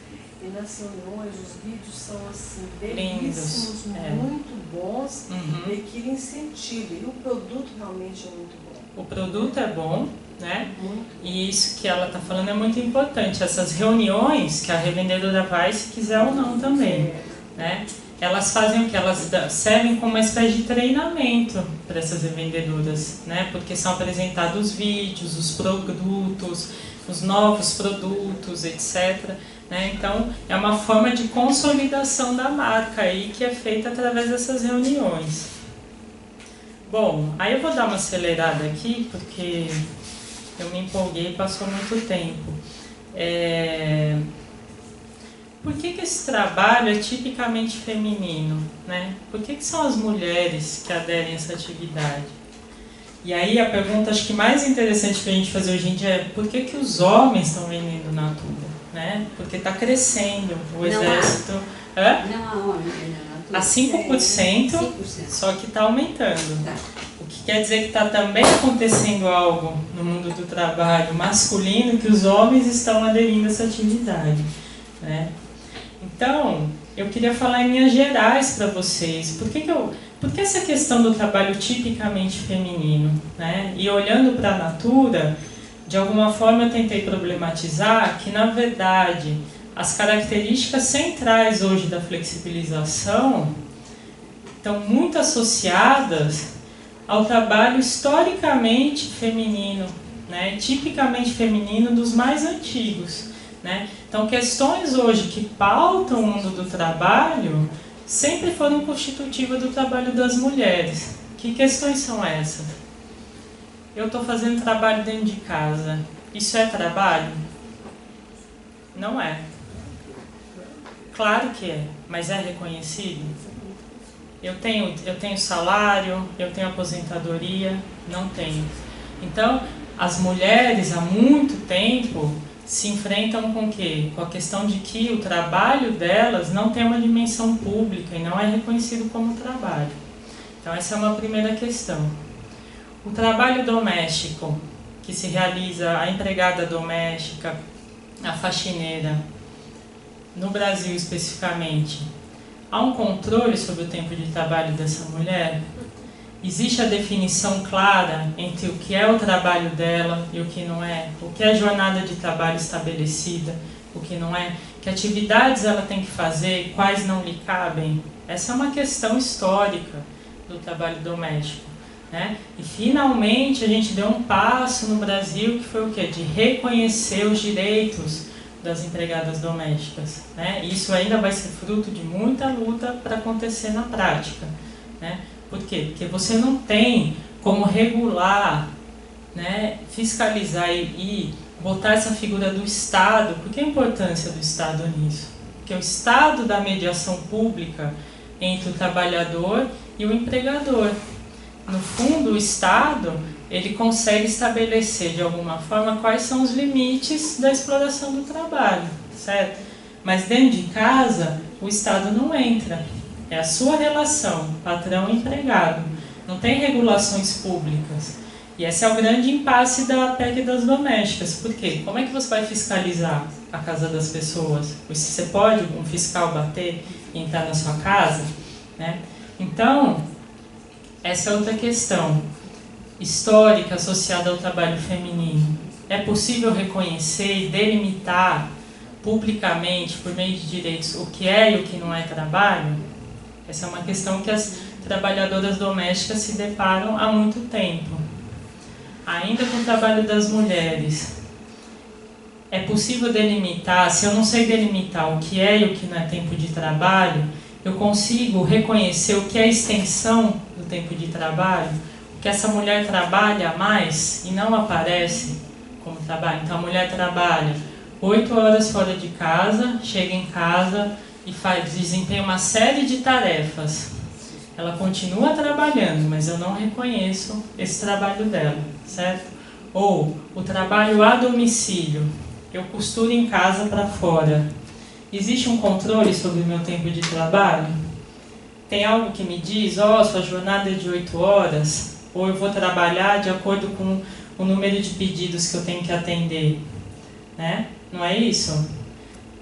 e nas reuniões os vídeos são assim, belíssimos, muito bons e que incentiva. E o produto realmente é muito bom. O produto é bom, né? E isso que ela está falando é muito importante. Essas reuniões que a revendedora vai, se quiser ou não também, né? Elas fazem o que? Elas servem como uma espécie de treinamento para essas revendedoras, né? Porque são apresentados vídeos, os produtos, os novos produtos, etc. Né? Então, é uma forma de consolidação da marca aí que é feita através dessas reuniões. Bom, aí eu vou dar uma acelerada aqui, porque eu me empolguei e passou muito tempo. Por que esse trabalho é tipicamente feminino? Né? Por que são as mulheres que aderem a essa atividade? E aí a pergunta acho que mais interessante para a gente fazer hoje em dia é por que os homens estão vendendo Natura? Né? Porque está crescendo o exército. Não há homem vendendo Natura. A 5%, só que está aumentando. Tá. O que quer dizer que está também acontecendo algo no mundo do trabalho masculino, que os homens estão aderindo a essa atividade. Né? Então, eu queria falar em linhas gerais para vocês. Por que essa questão do trabalho tipicamente feminino? Né? E olhando para a Natura, de alguma forma eu tentei problematizar que, na verdade, as características centrais hoje da flexibilização estão muito associadas ao trabalho historicamente feminino, né? Tipicamente feminino dos mais antigos. Né? Então, questões hoje que pautam o mundo do trabalho sempre foram constitutivas do trabalho das mulheres. Que questões são essas? Eu estou fazendo trabalho dentro de casa. Isso é trabalho? Não é. Claro que é, mas é reconhecido? Eu tenho salário, eu tenho aposentadoria? Não tenho. Então, as mulheres há muito tempo se enfrentam com o quê? Com a questão de que o trabalho delas não tem uma dimensão pública e não é reconhecido como trabalho. Então essa é uma primeira questão. O trabalho doméstico, que se realiza a empregada doméstica, a faxineira, no Brasil especificamente, há um controle sobre o tempo de trabalho dessa mulher? Existe a definição clara entre o que é o trabalho dela e o que não é? O que é a jornada de trabalho estabelecida, o que não é? Que atividades ela tem que fazer, quais não lhe cabem? Essa é uma questão histórica do trabalho doméstico. Né? E finalmente a gente deu um passo no Brasil que foi o quê? De reconhecer os direitos das empregadas domésticas. Né? E isso ainda vai ser fruto de muita luta para acontecer na prática. Né? Por quê? Porque você não tem como regular, né, fiscalizar e botar essa figura do Estado. Por que a importância do Estado nisso? Porque o Estado dá mediação pública entre o trabalhador e o empregador. No fundo, o Estado ele consegue estabelecer de alguma forma quais são os limites da exploração do trabalho, certo? Mas dentro de casa, o Estado não entra. É a sua relação, patrão-empregado. Não tem regulações públicas. E esse é o grande impasse da PEC das domésticas. Por quê? Como é que você vai fiscalizar a casa das pessoas? Você pode um fiscal bater e entrar na sua casa? Né? Então, essa é outra questão histórica associada ao trabalho feminino. É possível reconhecer e delimitar publicamente, por meio de direitos, o que é e o que não é trabalho? Essa é uma questão que as trabalhadoras domésticas se deparam há muito tempo. Ainda com o trabalho das mulheres, é possível delimitar, se eu não sei delimitar o que é e o que não é tempo de trabalho, eu consigo reconhecer o que é extensão do tempo de trabalho, o que essa mulher trabalha mais e não aparece como trabalho. Então a mulher trabalha 8 horas fora de casa, chega em casa e desempenha uma série de tarefas. Ela continua trabalhando, mas eu não reconheço esse trabalho dela, certo? Ou o trabalho a domicílio. Eu costuro em casa para fora. Existe um controle sobre o meu tempo de trabalho? Tem algo que me diz, sua jornada é de 8 horas, Ou eu vou trabalhar de acordo com o número de pedidos que eu tenho que atender, né? Não é isso?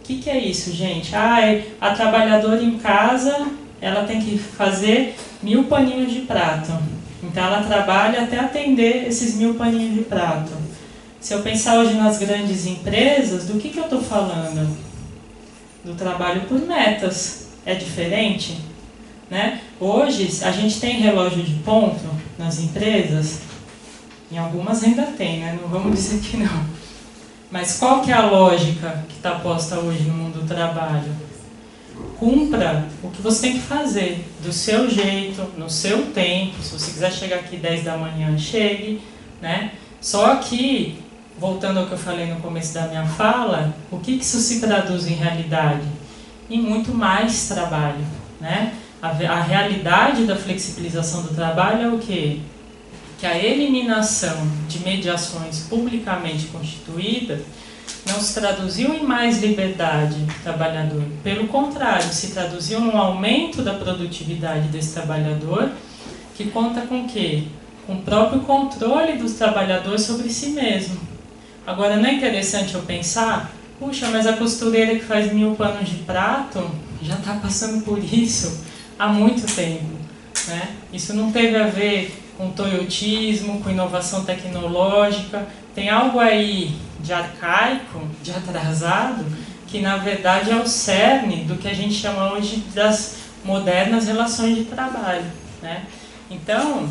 O que é isso, gente? A trabalhadora em casa, ela tem que fazer 1000 paninhos de prato. Então ela trabalha até atender esses 1000 paninhos de prato. Se eu pensar hoje nas grandes empresas, do que eu estou falando? Do trabalho por metas. É diferente? Né? Hoje, a gente tem relógio de ponto nas empresas? Em algumas ainda tem, né? Não vamos dizer que não. Mas qual que é a lógica que está posta hoje no mundo do trabalho? Cumpra o que você tem que fazer, do seu jeito, no seu tempo. Se você quiser chegar aqui 10 da manhã, chegue, né? Só que, voltando ao que eu falei no começo da minha fala, o que isso se traduz em realidade? Em muito mais trabalho, né? A realidade da flexibilização do trabalho é o quê? Que a eliminação de mediações publicamente constituídas não se traduziu em mais liberdade do trabalhador. Pelo contrário, se traduziu num aumento da produtividade desse trabalhador, que conta com o quê? Com o próprio controle dos trabalhadores sobre si mesmo. Agora, não é interessante eu pensar, puxa, mas a costureira que faz 1000 panos de prato já está passando por isso há muito tempo, né? Isso não teve a ver com toyotismo, com inovação tecnológica. Tem algo aí de arcaico, de atrasado, que na verdade é o cerne do que a gente chama hoje das modernas relações de trabalho, né? Então,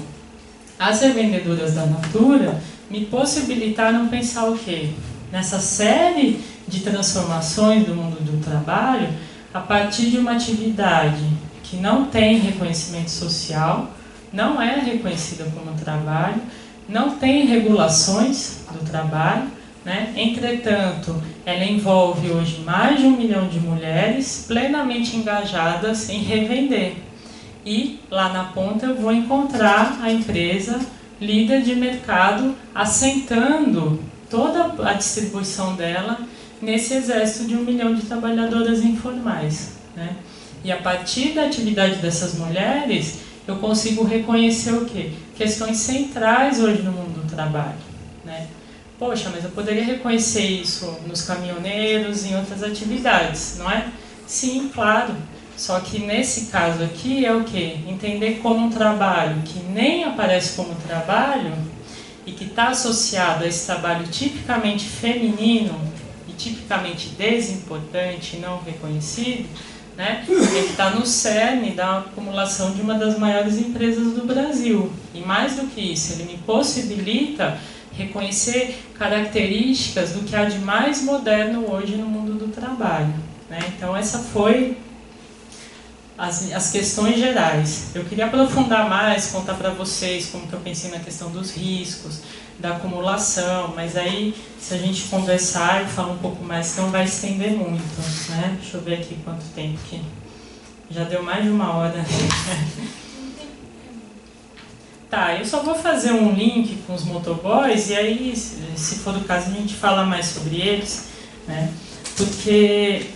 as revendedoras da Natura me possibilitaram pensar o quê? Nessa série de transformações do mundo do trabalho, a partir de uma atividade que não tem reconhecimento social, não é reconhecida como trabalho, não tem regulações do trabalho, né? Entretanto, ela envolve hoje mais de 1 milhão de mulheres plenamente engajadas em revender. E lá na ponta eu vou encontrar a empresa líder de mercado assentando toda a distribuição dela nesse exército de 1 milhão de trabalhadoras informais, né? E a partir da atividade dessas mulheres, eu consigo reconhecer o quê? Questões centrais hoje no mundo do trabalho, né? Poxa, mas eu poderia reconhecer isso nos caminhoneiros, em outras atividades, não é? Sim, claro. Só que nesse caso aqui é o quê? Entender como um trabalho que nem aparece como trabalho e que está associado a esse trabalho tipicamente feminino e tipicamente desimportante, não reconhecido, né? Ele está no cerne da acumulação de uma das maiores empresas do Brasil. E mais do que isso, ele me possibilita reconhecer características do que há de mais moderno hoje no mundo do trabalho, né? Então essa foi as questões gerais. Eu queria aprofundar mais, contar para vocês como que eu pensei na questão dos riscos, da acumulação, mas aí se a gente conversar e falar um pouco mais, não vai estender muito, né? Deixa eu ver aqui quanto tempo que já deu mais de 1 hora. Tá, eu só vou fazer um link com os motoboys e aí, se for o caso, a gente fala mais sobre eles, né? Porque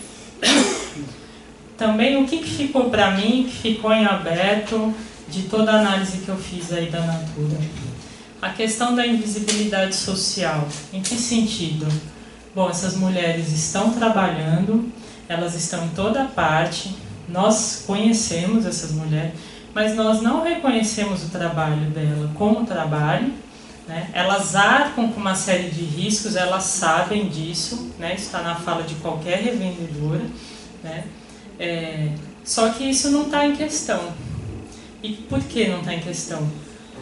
também o que ficou para mim, que ficou em aberto de toda a análise que eu fiz aí da Natura? A questão da invisibilidade social. Em que sentido? Bom, essas mulheres estão trabalhando, elas estão em toda parte, nós conhecemos essas mulheres, mas nós não reconhecemos o trabalho dela como trabalho, né? Elas arcam com uma série de riscos, elas sabem disso, né? Isso está na fala de qualquer revendedora, né? Só que isso não está em questão. E por que não está em questão?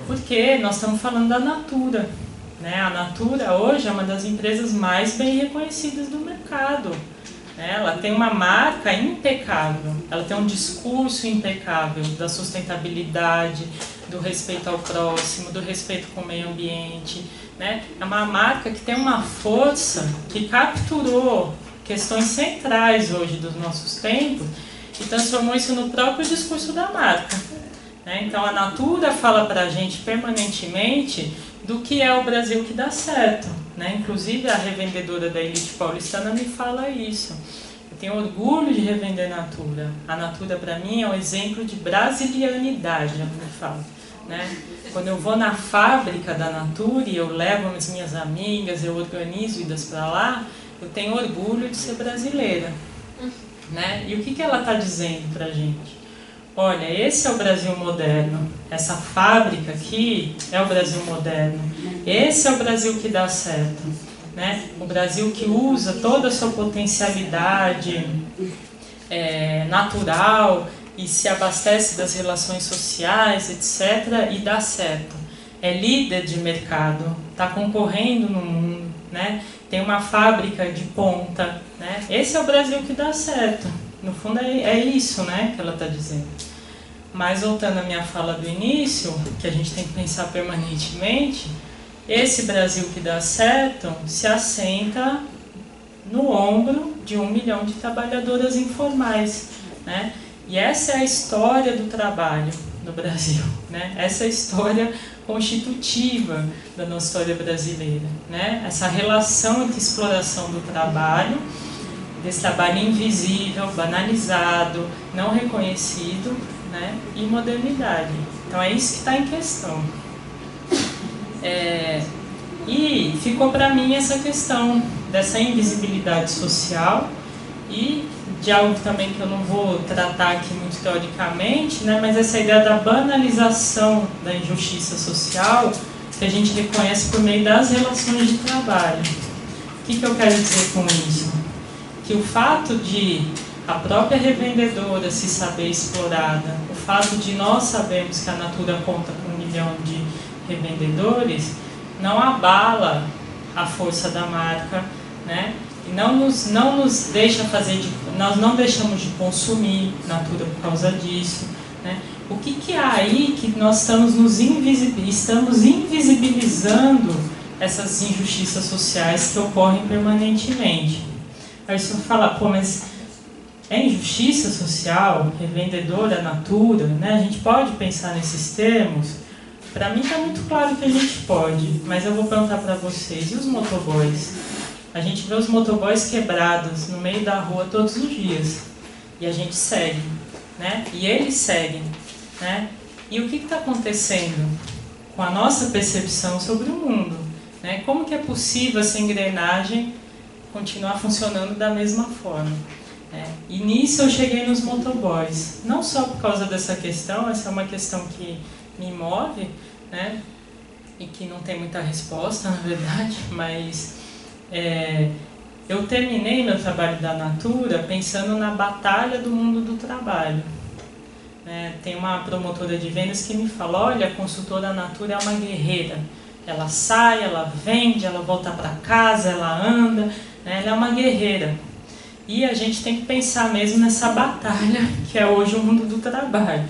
Porque nós estamos falando da Natura, né? A Natura hoje é uma das empresas mais bem reconhecidas do mercado, né? Ela tem uma marca impecável, ela tem um discurso impecável da sustentabilidade, do respeito ao próximo, do respeito com o meio ambiente, né? É uma marca que tem uma força que capturou questões centrais hoje dos nossos tempos e transformou isso no próprio discurso da marca, né? Então a Natura fala para a gente permanentemente do que é o Brasil que dá certo, né? Inclusive a revendedora da Elite Paulistana me fala isso. Eu tenho orgulho de revender Natura. A Natura para mim é um exemplo de brasilianidade, ela me fala, né? Quando eu vou na fábrica da Natura e eu levo as minhas amigas, eu organizo idas para lá, eu tenho orgulho de ser brasileira, né? E o que ela está dizendo para a gente? Olha, esse é o Brasil moderno, essa fábrica aqui é o Brasil moderno, esse é o Brasil que dá certo, né? O Brasil que usa toda a sua potencialidade natural e se abastece das relações sociais, etc., e dá certo. É líder de mercado, está concorrendo no mundo, né? Tem uma fábrica de ponta, né? Esse é o Brasil que dá certo. No fundo é isso, né, que ela está dizendo. Mas voltando à minha fala do início, que a gente tem que pensar permanentemente, esse Brasil que dá certo se assenta no ombro de 1 milhão de trabalhadoras informais, né? E essa é a história do trabalho no Brasil, né? Essa é a história constitutiva da nossa história brasileira, né? Essa relação entre exploração do trabalho, desse trabalho invisível, banalizado, não reconhecido, né? E modernidade. Então é isso que está em questão. E ficou para mim essa questão dessa invisibilidade social e de algo também que eu não vou tratar aqui muito teoricamente, né, mas essa ideia da banalização da injustiça social que a gente reconhece por meio das relações de trabalho. O que eu quero dizer com isso? Que o fato de a própria revendedora se saber explorada, o fato de nós sabermos que a Natura conta com 1 milhão de revendedores, não abala a força da marca, né? E não nos deixa nós não deixamos de consumir Natura por causa disso, né? O que há aí que nós estamos invisibilizando essas injustiças sociais que ocorrem permanentemente? Aí você vai falar, pô, mas é injustiça social, revendedora, Natura, né? A gente pode pensar nesses termos? Para mim está muito claro que a gente pode, mas eu vou perguntar para vocês, e os motoboys? A gente vê os motoboys quebrados no meio da rua todos os dias, e a gente segue, né? E eles seguem, né? E o que está acontecendo com a nossa percepção sobre o mundo, né? Como que é possível essa engrenagem continuar funcionando da mesma forma? E nisso eu cheguei nos motoboys, não só por causa dessa questão, essa é uma questão que me move, né? E que não tem muita resposta, na verdade, mas eu terminei meu trabalho da Natura pensando na batalha do mundo do trabalho. Tem uma promotora de vendas que me fala, olha, a consultora Natura é uma guerreira, ela sai, ela vende, ela volta para casa, ela anda, né? Ela é uma guerreira. E a gente tem que pensar mesmo nessa batalha que é hoje o mundo do trabalho.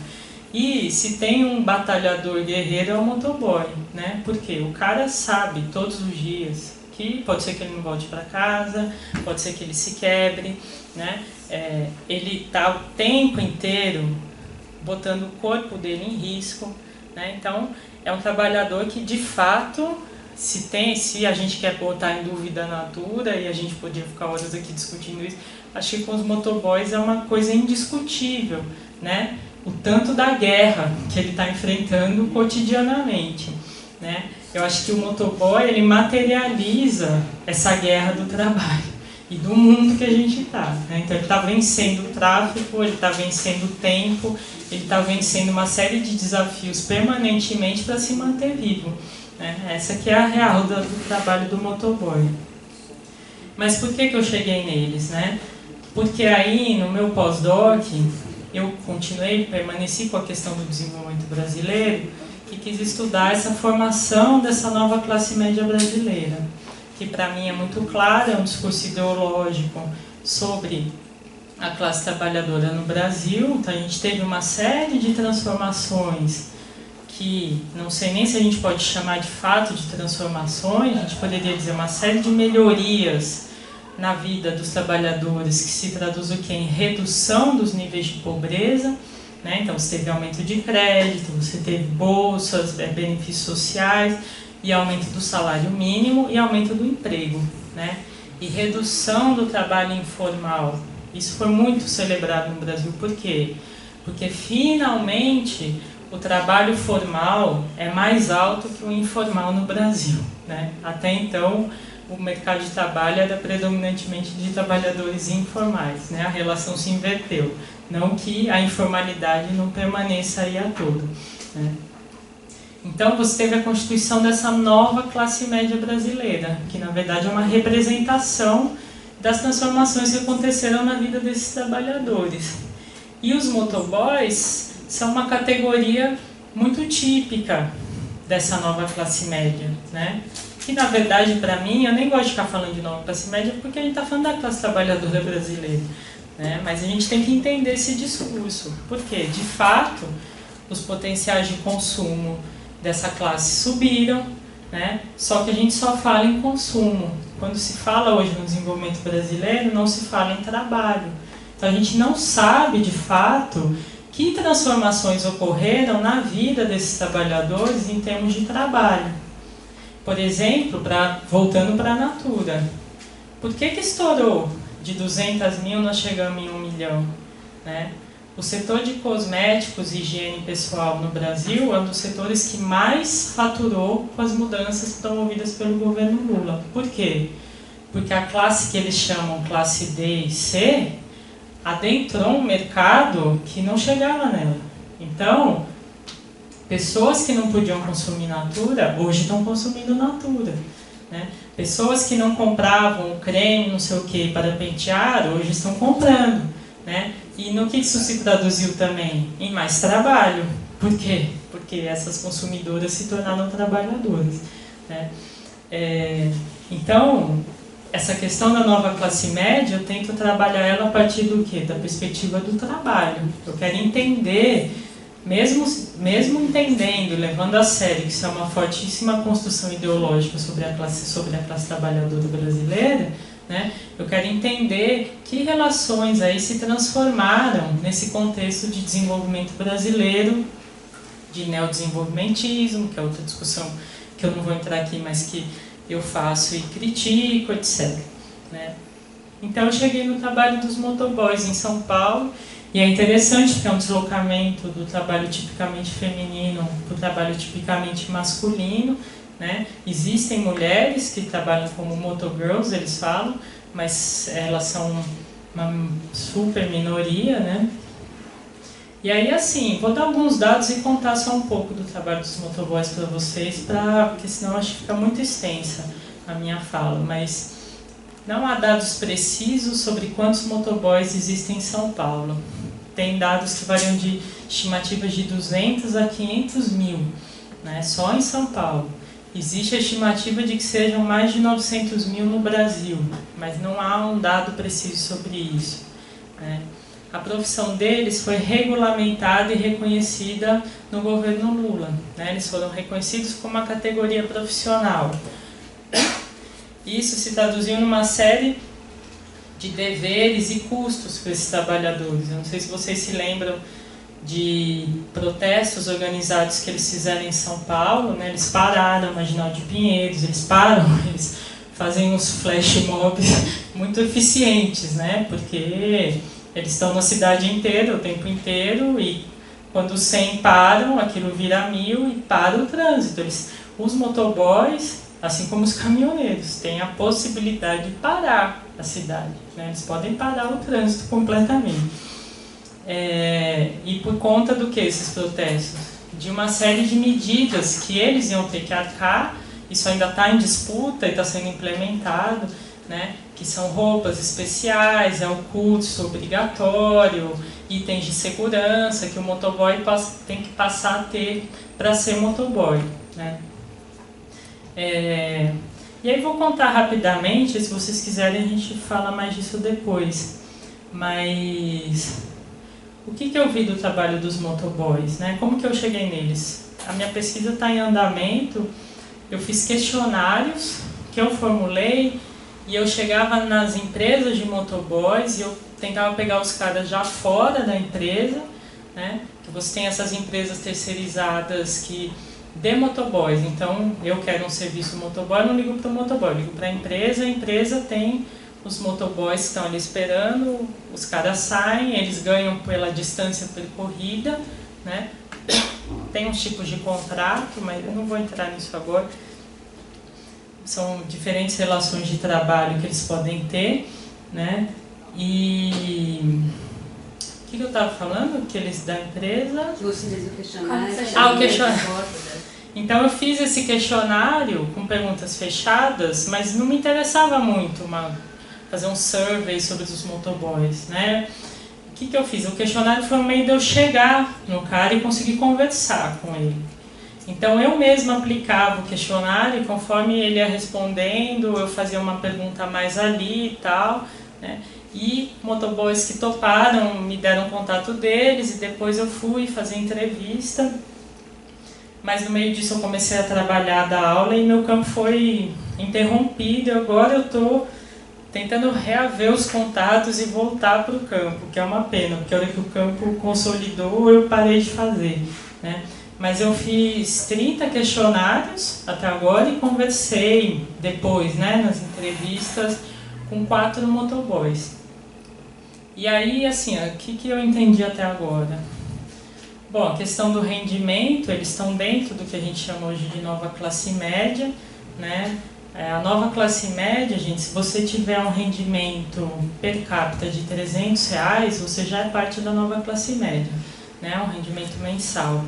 E se tem um batalhador guerreiro é o motoboy, né? Porque o cara sabe todos os dias que pode ser que ele não volte para casa, pode ser que ele se quebre, né? Ele está o tempo inteiro botando o corpo dele em risco, né? Então é um trabalhador que de fato, se a gente quer botar em dúvida a Natura, e a gente podia ficar horas aqui discutindo isso, acho que com os motoboys é uma coisa indiscutível, né? O tanto da guerra que ele está enfrentando cotidianamente, né? Eu acho que o motoboy, ele materializa essa guerra do trabalho e do mundo que a gente está, né? Então ele está vencendo o tráfego, ele está vencendo o tempo, ele está vencendo uma série de desafios permanentemente para se manter vivo, né? Essa que é a real do trabalho do motoboy. Mas por que eu cheguei neles, né? Porque aí no meu pós-doc eu permaneci com a questão do desenvolvimento brasileiro e quis estudar essa formação dessa nova classe média brasileira, que para mim é muito clara, é um discurso ideológico sobre a classe trabalhadora no Brasil. Então a gente teve uma série de transformações que não sei nem se a gente pode chamar de fato de transformações, a gente poderia dizer uma série de melhorias na vida dos trabalhadores que se traduz o quê? Em redução dos níveis de pobreza, né? Então você teve aumento de crédito, você teve bolsas, benefícios sociais e aumento do salário mínimo e aumento do emprego, né? E redução do trabalho informal. Isso foi muito celebrado no Brasil. Por quê? Porque finalmente o trabalho formal é mais alto que o informal no Brasil, né? Até então, o mercado de trabalho era predominantemente de trabalhadores informais, né? A relação se inverteu. Não que a informalidade não permaneça aí a todo, né? Então, você teve a constituição dessa nova classe média brasileira, que na verdade é uma representação das transformações que aconteceram na vida desses trabalhadores. E os motoboys são uma categoria muito típica dessa nova classe média, né? Que na verdade, para mim, eu nem gosto de ficar falando de nova classe média porque a gente está falando da classe trabalhadora brasileira, né? Mas a gente tem que entender esse discurso, porque de fato os potenciais de consumo dessa classe subiram, né? Só que a gente só fala em consumo. Quando se fala hoje no desenvolvimento brasileiro, não se fala em trabalho. Então a gente não sabe de fato que transformações ocorreram na vida desses trabalhadores em termos de trabalho. Por exemplo, voltando para a Natura, por que estourou? De 200 mil nós chegamos em 1 milhão, né? O setor de cosméticos e higiene pessoal no Brasil é um dos setores que mais faturou com as mudanças promovidas pelo governo Lula. Por quê? Porque a classe que eles chamam classe D e C adentrou um mercado que não chegava nela. Então, pessoas que não podiam consumir Natura, hoje estão consumindo Natura, né? Pessoas que não compravam creme, não sei o que, para pentear, hoje estão comprando, né? E no que isso se traduziu também? Em mais trabalho. Por quê? Porque essas consumidoras se tornaram trabalhadoras, né? Então, essa questão da nova classe média, eu tento trabalhar ela a partir do quê? Da perspectiva do trabalho. Eu quero entender, mesmo entendendo, levando a sério que isso é uma fortíssima construção ideológica sobre a classe trabalhadora brasileira, né? Eu quero entender que relações aí se transformaram nesse contexto de desenvolvimento brasileiro, de neodesenvolvimentismo, que é outra discussão que eu não vou entrar aqui, mas que eu faço e critico, etc., né? Então eu cheguei no trabalho dos motoboys em São Paulo, e é interessante porque é um deslocamento do trabalho tipicamente feminino para o trabalho tipicamente masculino, né? Existem mulheres que trabalham como motogirls, eles falam, mas elas são uma super minoria, né? E aí, assim, vou dar alguns dados e contar só um pouco do trabalho dos motoboys para vocês, porque senão acho que fica muito extensa a minha fala, mas não há dados precisos sobre quantos motoboys existem em São Paulo. Tem dados que variam de estimativas de 200 a 500 mil, né? Só em São Paulo. Existe a estimativa de que sejam mais de 900 mil no Brasil, mas não há um dado preciso sobre isso, né? A profissão deles foi regulamentada e reconhecida no governo Lula, né? Eles foram reconhecidos como uma categoria profissional. Isso se traduziu numa série de deveres e custos para esses trabalhadores. Eu não sei se vocês se lembram de protestos organizados que eles fizeram em São Paulo, né? Eles pararam a Marginal de Pinheiros, eles fazem uns flash mobs muito eficientes, né? Porque eles estão na cidade inteira, o tempo inteiro, e quando os 100 param, aquilo vira 1000 e para o trânsito. Os motoboys, assim como os caminhoneiros, têm a possibilidade de parar a cidade, né? Eles podem parar o trânsito completamente. E por conta do que esses protestos? De uma série de medidas que eles iam ter que arcar, isso ainda está em disputa e está sendo implementado, né? Que são roupas especiais, é o curso obrigatório, itens de segurança que o motoboy tem que passar a ter para ser motoboy, né? E aí vou contar rapidamente, se vocês quiserem a gente fala mais disso depois, mas o que eu vi do trabalho dos motoboys, né? Como que eu cheguei neles? A minha pesquisa está em andamento, eu fiz questionários que eu formulei e eu chegava nas empresas de motoboys e eu tentava pegar os caras já fora da empresa, né? Que você tem essas empresas terceirizadas de motoboys, então eu quero um serviço motoboy, eu não ligo para o motoboy, eu ligo para a empresa tem os motoboys que estão ali esperando, os caras saem, eles ganham pela distância percorrida, né? Tem uns tipos de contrato, mas eu não vou entrar nisso agora. São diferentes relações de trabalho que eles podem ter, né? E o que eu estava falando? Que eles da empresa... Você fez o questionário. O questionário. Então eu fiz esse questionário com perguntas fechadas, mas não me interessava muito fazer um survey sobre os motoboys, né? O que eu fiz? O questionário foi um meio de eu chegar no cara e conseguir conversar com ele. Então eu mesma aplicava o questionário e conforme ele ia respondendo, eu fazia uma pergunta mais ali e tal, né? E motoboys que toparam me deram contato deles e depois eu fui fazer entrevista. Mas no meio disso eu comecei a trabalhar da aula e meu campo foi interrompido. Agora eu estou tentando reaver os contatos e voltar para o campo, que é uma pena, porque a hora que o campo consolidou eu parei de fazer, né? Mas eu fiz 30 questionários até agora e conversei depois, né, nas entrevistas, com 4 motoboys. E aí, assim, o que eu entendi até agora? Bom, a questão do rendimento, eles estão dentro do que a gente chama hoje de nova classe média, né? A nova classe média, gente, se você tiver um rendimento per capita de R$300, você já é parte da nova classe média, né? Um rendimento mensal.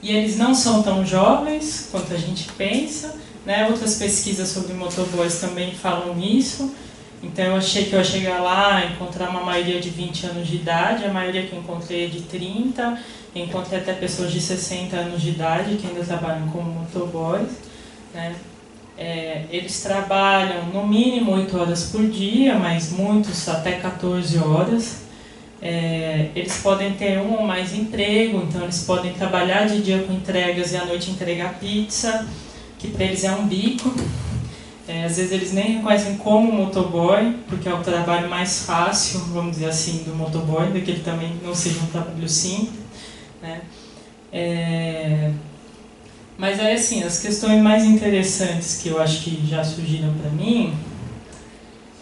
E eles não são tão jovens quanto a gente pensa, né? Outras pesquisas sobre motoboys também falam nisso. Então eu achei que eu ia chegar lá, encontrar uma maioria de 20 anos de idade, a maioria que eu encontrei é de 30, encontrei até pessoas de 60 anos de idade que ainda trabalham como motoboys, né? Eles trabalham no mínimo 8 horas por dia, mas muitos até 14 horas. Eles podem ter um ou mais emprego, então eles podem trabalhar de dia com entregas e à noite entregar pizza, que para eles é um bico. Às vezes eles nem reconhecem como motoboy, porque é o trabalho mais fácil, vamos dizer assim, do motoboy, que ele também não seja um trabalho simples, né? Mas aí, assim, as questões mais interessantes que eu acho que já surgiram para mim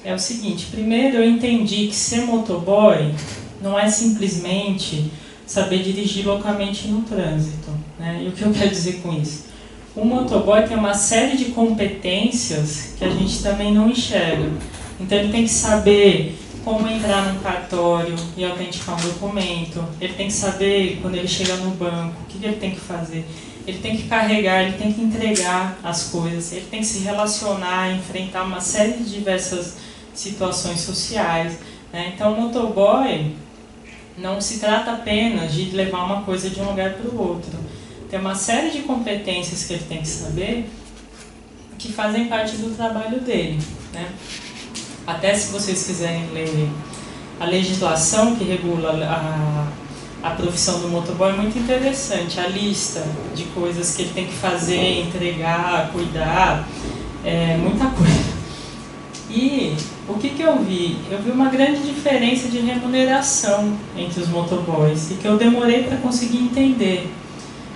é o seguinte: primeiro eu entendi que ser motoboy não é simplesmente saber dirigir loucamente no trânsito, né? E o que eu quero dizer com isso? O motoboy tem uma série de competências que a gente também não enxerga. Então ele tem que saber como entrar num cartório e autenticar um documento. Ele tem que saber, quando ele chega no banco, o que ele tem que fazer. Ele tem que carregar, ele tem que entregar as coisas. Ele tem que se relacionar, enfrentar uma série de diversas situações sociais, né? Então o motoboy não se trata apenas de levar uma coisa de um lugar para o outro. Tem uma série de competências que ele tem que saber que fazem parte do trabalho dele, né? Até se vocês quiserem ler a legislação que regula a profissão do motoboy, é muito interessante. A lista de coisas que ele tem que fazer, entregar, cuidar, muita coisa. E o que eu vi? Eu vi uma grande diferença de remuneração entre os motoboys e que eu demorei para conseguir entender.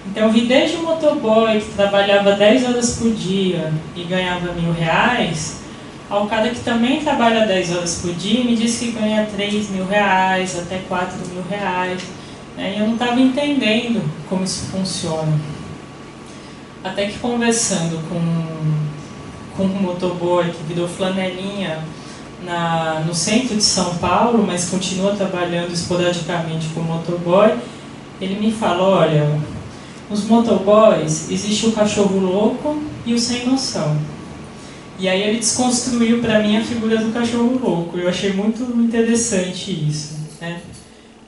Então eu vi desde o motoboy que trabalhava 10 horas por dia e ganhava R$1.000, ao cara que também trabalha 10 horas por dia e me disse que ganha R$3.000, até R$4.000, né? E eu não estava entendendo como isso funciona. Até que conversando com um motoboy que virou flanelinha no centro de São Paulo, mas continua trabalhando esporadicamente com motoboy, ele me falou: olha, os motoboys, existe o cachorro louco e o sem noção. E aí ele desconstruiu para mim a figura do cachorro louco. Eu achei muito interessante isso, né?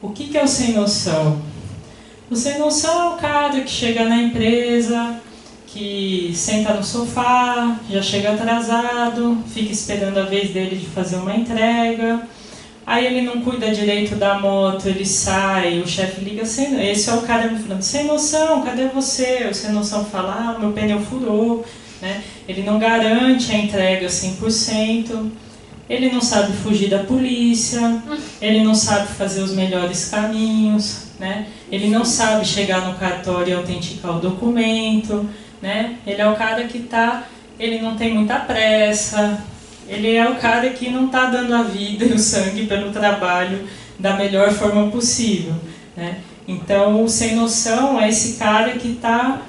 O que é o sem noção? O sem noção é o cara que chega na empresa, que senta no sofá, já chega atrasado, fica esperando a vez dele de fazer uma entrega. Aí ele não cuida direito da moto, ele sai, o chefe liga sem... Esse é o cara me falando: sem noção, cadê você? O sem noção fala: meu pneu furou, né? Ele não garante a entrega 100%, ele não sabe fugir da polícia, ele não sabe fazer os melhores caminhos, né? Ele não sabe chegar no cartório e autenticar o documento, né? Ele é o cara que ele não tem muita pressa. Ele é o cara que não está dando a vida e o sangue pelo trabalho da melhor forma possível, né? Então, o sem noção é esse cara que está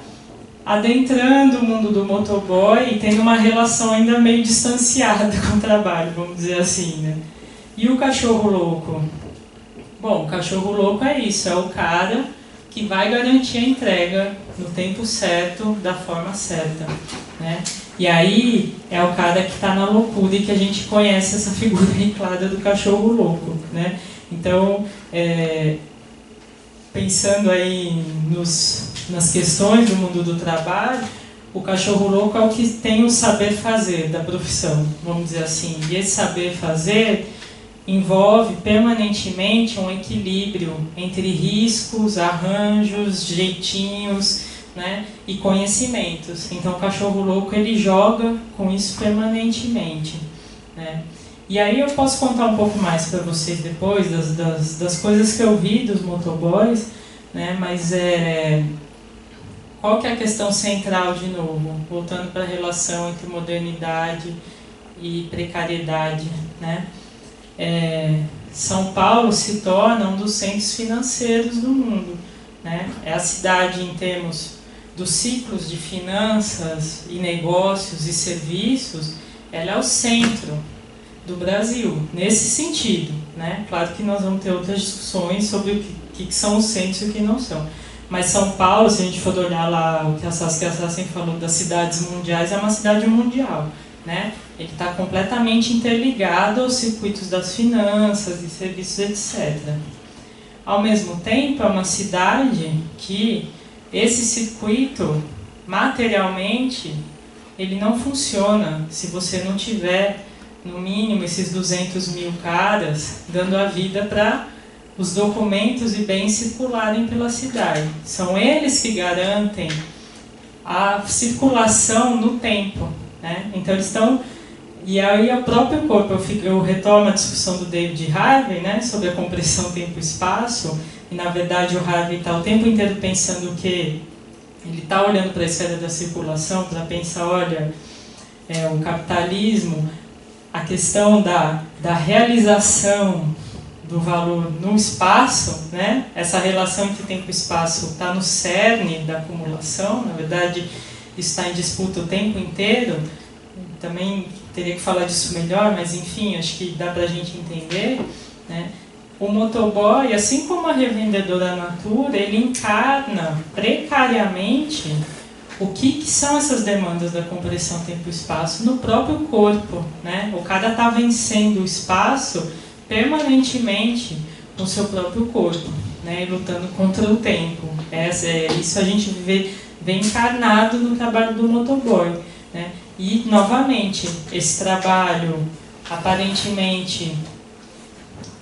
adentrando o mundo do motoboy e tendo uma relação ainda meio distanciada com o trabalho, vamos dizer assim, né? E o cachorro louco? Bom, o cachorro louco é isso, é o cara que vai garantir a entrega no tempo certo, da forma certa, né? E aí é o cara que está na loucura e que a gente conhece essa figura bem clara do cachorro louco, né? Então, pensando aí nas questões do mundo do trabalho, o cachorro louco é o que tem o saber fazer da profissão, vamos dizer assim. E esse saber fazer envolve permanentemente um equilíbrio entre riscos, arranjos, jeitinhos, né, e conhecimentos. Então o cachorro louco ele joga com isso permanentemente, né? E aí eu posso contar um pouco mais para vocês depois das coisas que eu vi dos motoboys, né? Mas qual que é a questão central de novo? Voltando para a relação entre modernidade e precariedade, né? São Paulo se torna um dos centros financeiros do mundo, né? É a cidade em termos dos ciclos de finanças e negócios e serviços, ela é o centro do Brasil, nesse sentido, né? Claro que nós vamos ter outras discussões sobre o que são os centros e o que não são. Mas São Paulo, se a gente for olhar lá o que a Saskia sempre falou das cidades mundiais, é uma cidade mundial, né? Ele está completamente interligado aos circuitos das finanças e serviços, etc. Ao mesmo tempo, é uma cidade que esse circuito, materialmente, ele não funciona se você não tiver, no mínimo, esses 200 mil caras dando a vida para os documentos e bens circularem pela cidade. São eles que garantem a circulação no tempo, né? Então eles estão... E aí o próprio corpo, eu retomo a discussão do David Harvey, né, sobre a compressão tempo-espaço, e na verdade o Harvey está o tempo inteiro pensando que ele está olhando para a esfera da circulação para pensar, olha, o capitalismo, a questão da realização do valor no espaço, né, essa relação entre tempo e espaço está no cerne da acumulação, na verdade isso está em disputa o tempo inteiro. Também teria que falar disso melhor, mas enfim, acho que dá para a gente entender, né? O motoboy, assim como a revendedora Natura, ele encarna precariamente o que são essas demandas da compressão tempo-espaço no próprio corpo, né? O cara está vencendo o espaço permanentemente com o seu próprio corpo, né? E lutando contra o tempo. Isso a gente vê encarnado no trabalho do motoboy, né? E, novamente, esse trabalho aparentemente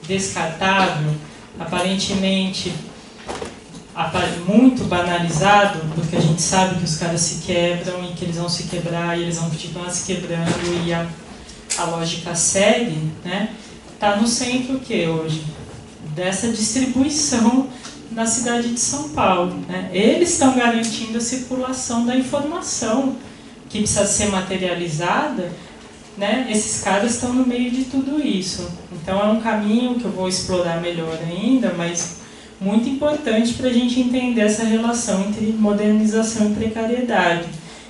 descartável, aparentemente muito banalizado, porque a gente sabe que os caras se quebram e que eles vão se quebrar e eles vão continuar se quebrando e a lógica segue, né? Está no centro o que hoje? Dessa distribuição na cidade de São Paulo, né? Eles estão garantindo a circulação da informação que precisa ser materializada, né? Esses caras estão no meio de tudo isso. Então é um caminho que eu vou explorar melhor ainda, mas muito importante para a gente entender essa relação entre modernização e precariedade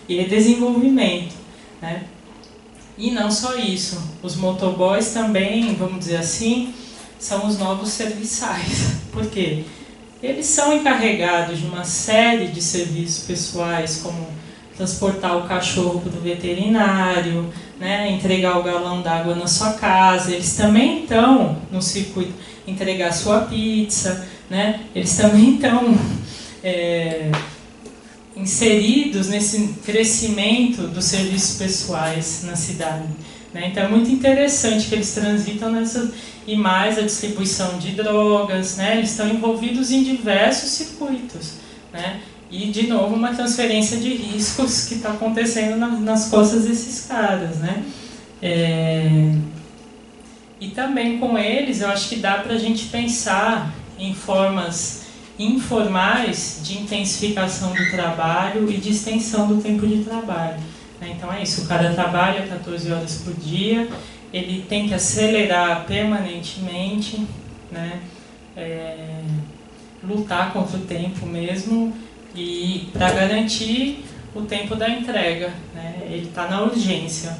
e desenvolvimento, né? E não só isso, os motoboys também, vamos dizer assim, são os novos serviçais. Por quê? Eles são encarregados de uma série de serviços pessoais, como transportar o cachorro para o veterinário, né, entregar o galão d'água na sua casa. Eles também estão no circuito, entregar sua pizza, né, eles também estão inseridos nesse crescimento dos serviços pessoais na cidade, né. Então é muito interessante que eles transitam nessas, e mais a distribuição de drogas, né, eles estão envolvidos em diversos circuitos, né. E, de novo, uma transferência de riscos que está acontecendo nas costas desses caras, né? E também com eles, eu acho que dá para a gente pensar em formas informais de intensificação do trabalho e de extensão do tempo de trabalho, né? Então é isso, o cara trabalha 14 horas por dia, ele tem que acelerar permanentemente, né? lutar contra o tempo mesmo e para garantir o tempo da entrega, né? Ele está na urgência,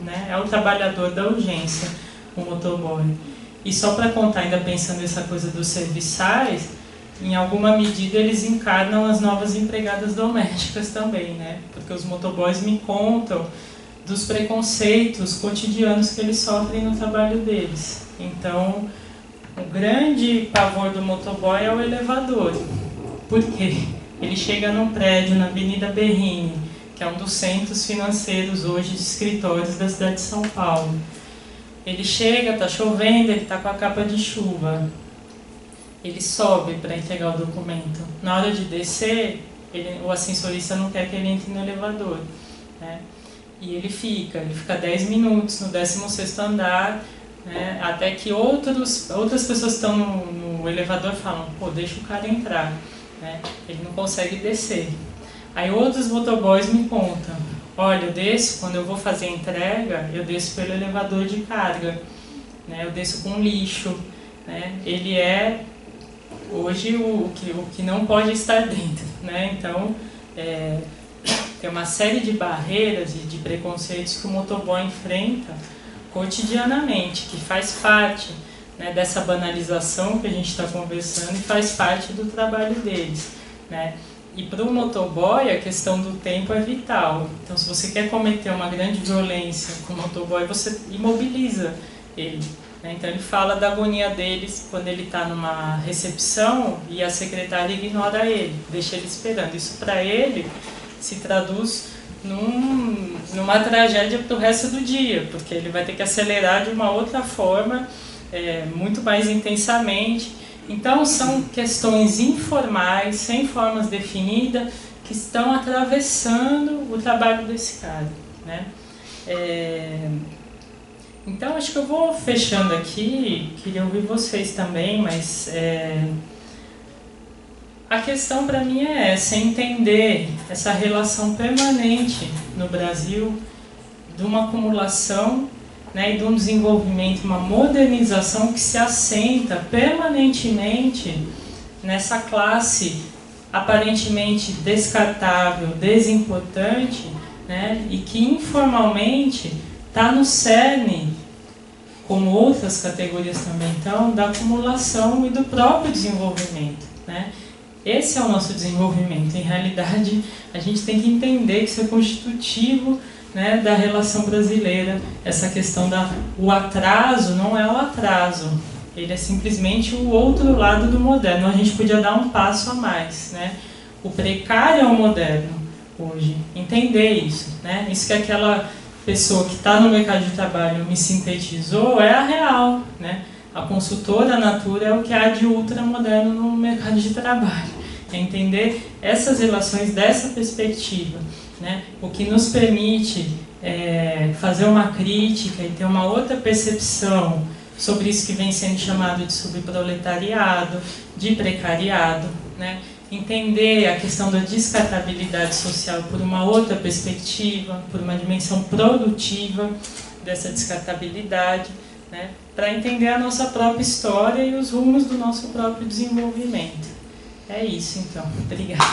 né? É o trabalhador da urgência, o motoboy. E só para contar, ainda pensando nessa coisa dos serviçais, em alguma medida eles encarnam as novas empregadas domésticas também, né? Porque os motoboys me contam dos preconceitos cotidianos que eles sofrem no trabalho deles. Então, o grande pavor do motoboy é o elevador. Por quê? Ele chega num prédio na Avenida Berrini, que é um dos centros financeiros hoje de escritórios da cidade de São Paulo. Ele chega, está chovendo, ele está com a capa de chuva. Ele sobe para entregar o documento. Na hora de descer, o ascensorista não quer que ele entre no elevador, né? E ele fica 10 minutos no 16º andar, né? Até que outras pessoas que estão no elevador falam, pô, deixa o cara entrar, né? Ele não consegue descer. Aí outros motoboys me contam, olha, eu desço, quando eu vou fazer a entrega, eu desço pelo elevador de carga, né? Eu desço com lixo, né? Ele é hoje o que não pode estar dentro, né? Então, tem uma série de barreiras e de preconceitos que o motoboy enfrenta cotidianamente, que faz parte, né, dessa banalização que a gente está conversando e faz parte do trabalho deles, né? E para o motoboy a questão do tempo é vital. Então, se você quer cometer uma grande violência com o motoboy, você imobiliza ele, né? Então ele fala da agonia deles quando ele está numa recepção e a secretária ignora ele, deixa ele esperando. Isso para ele se traduz numa tragédia para o resto do dia, porque ele vai ter que acelerar de uma outra forma, muito mais intensamente. Então são questões informais, sem formas definidas, que estão atravessando o trabalho desse cara, né? Então acho que eu vou fechando aqui, queria ouvir vocês também, mas a questão para mim é essa, entender essa relação permanente no Brasil de uma acumulação, né, e de um desenvolvimento, uma modernização que se assenta permanentemente nessa classe aparentemente descartável, desimportante, né, e que informalmente está no cerne, como outras categorias também estão, da acumulação e do próprio desenvolvimento, né? Esse é o nosso desenvolvimento. Em realidade, a gente tem que entender que isso é constitutivo, né, da relação brasileira. Essa questão o atraso não é o atraso, ele é simplesmente o outro lado do moderno. A gente podia dar um passo a mais, né? O precário é o moderno hoje. Entender isso, né? Isso que aquela pessoa que está no mercado de trabalho me sintetizou é a real, né? A consultora Natura é o que há de ultramoderno no mercado de trabalho. É entender essas relações dessa perspectiva, né? O que nos permite fazer uma crítica e ter uma outra percepção sobre isso que vem sendo chamado de subproletariado, de precariado, né? Entender a questão da descartabilidade social por uma outra perspectiva, por uma dimensão produtiva dessa descartabilidade, né, para entender a nossa própria história e os rumos do nosso próprio desenvolvimento. É isso, então. Obrigada.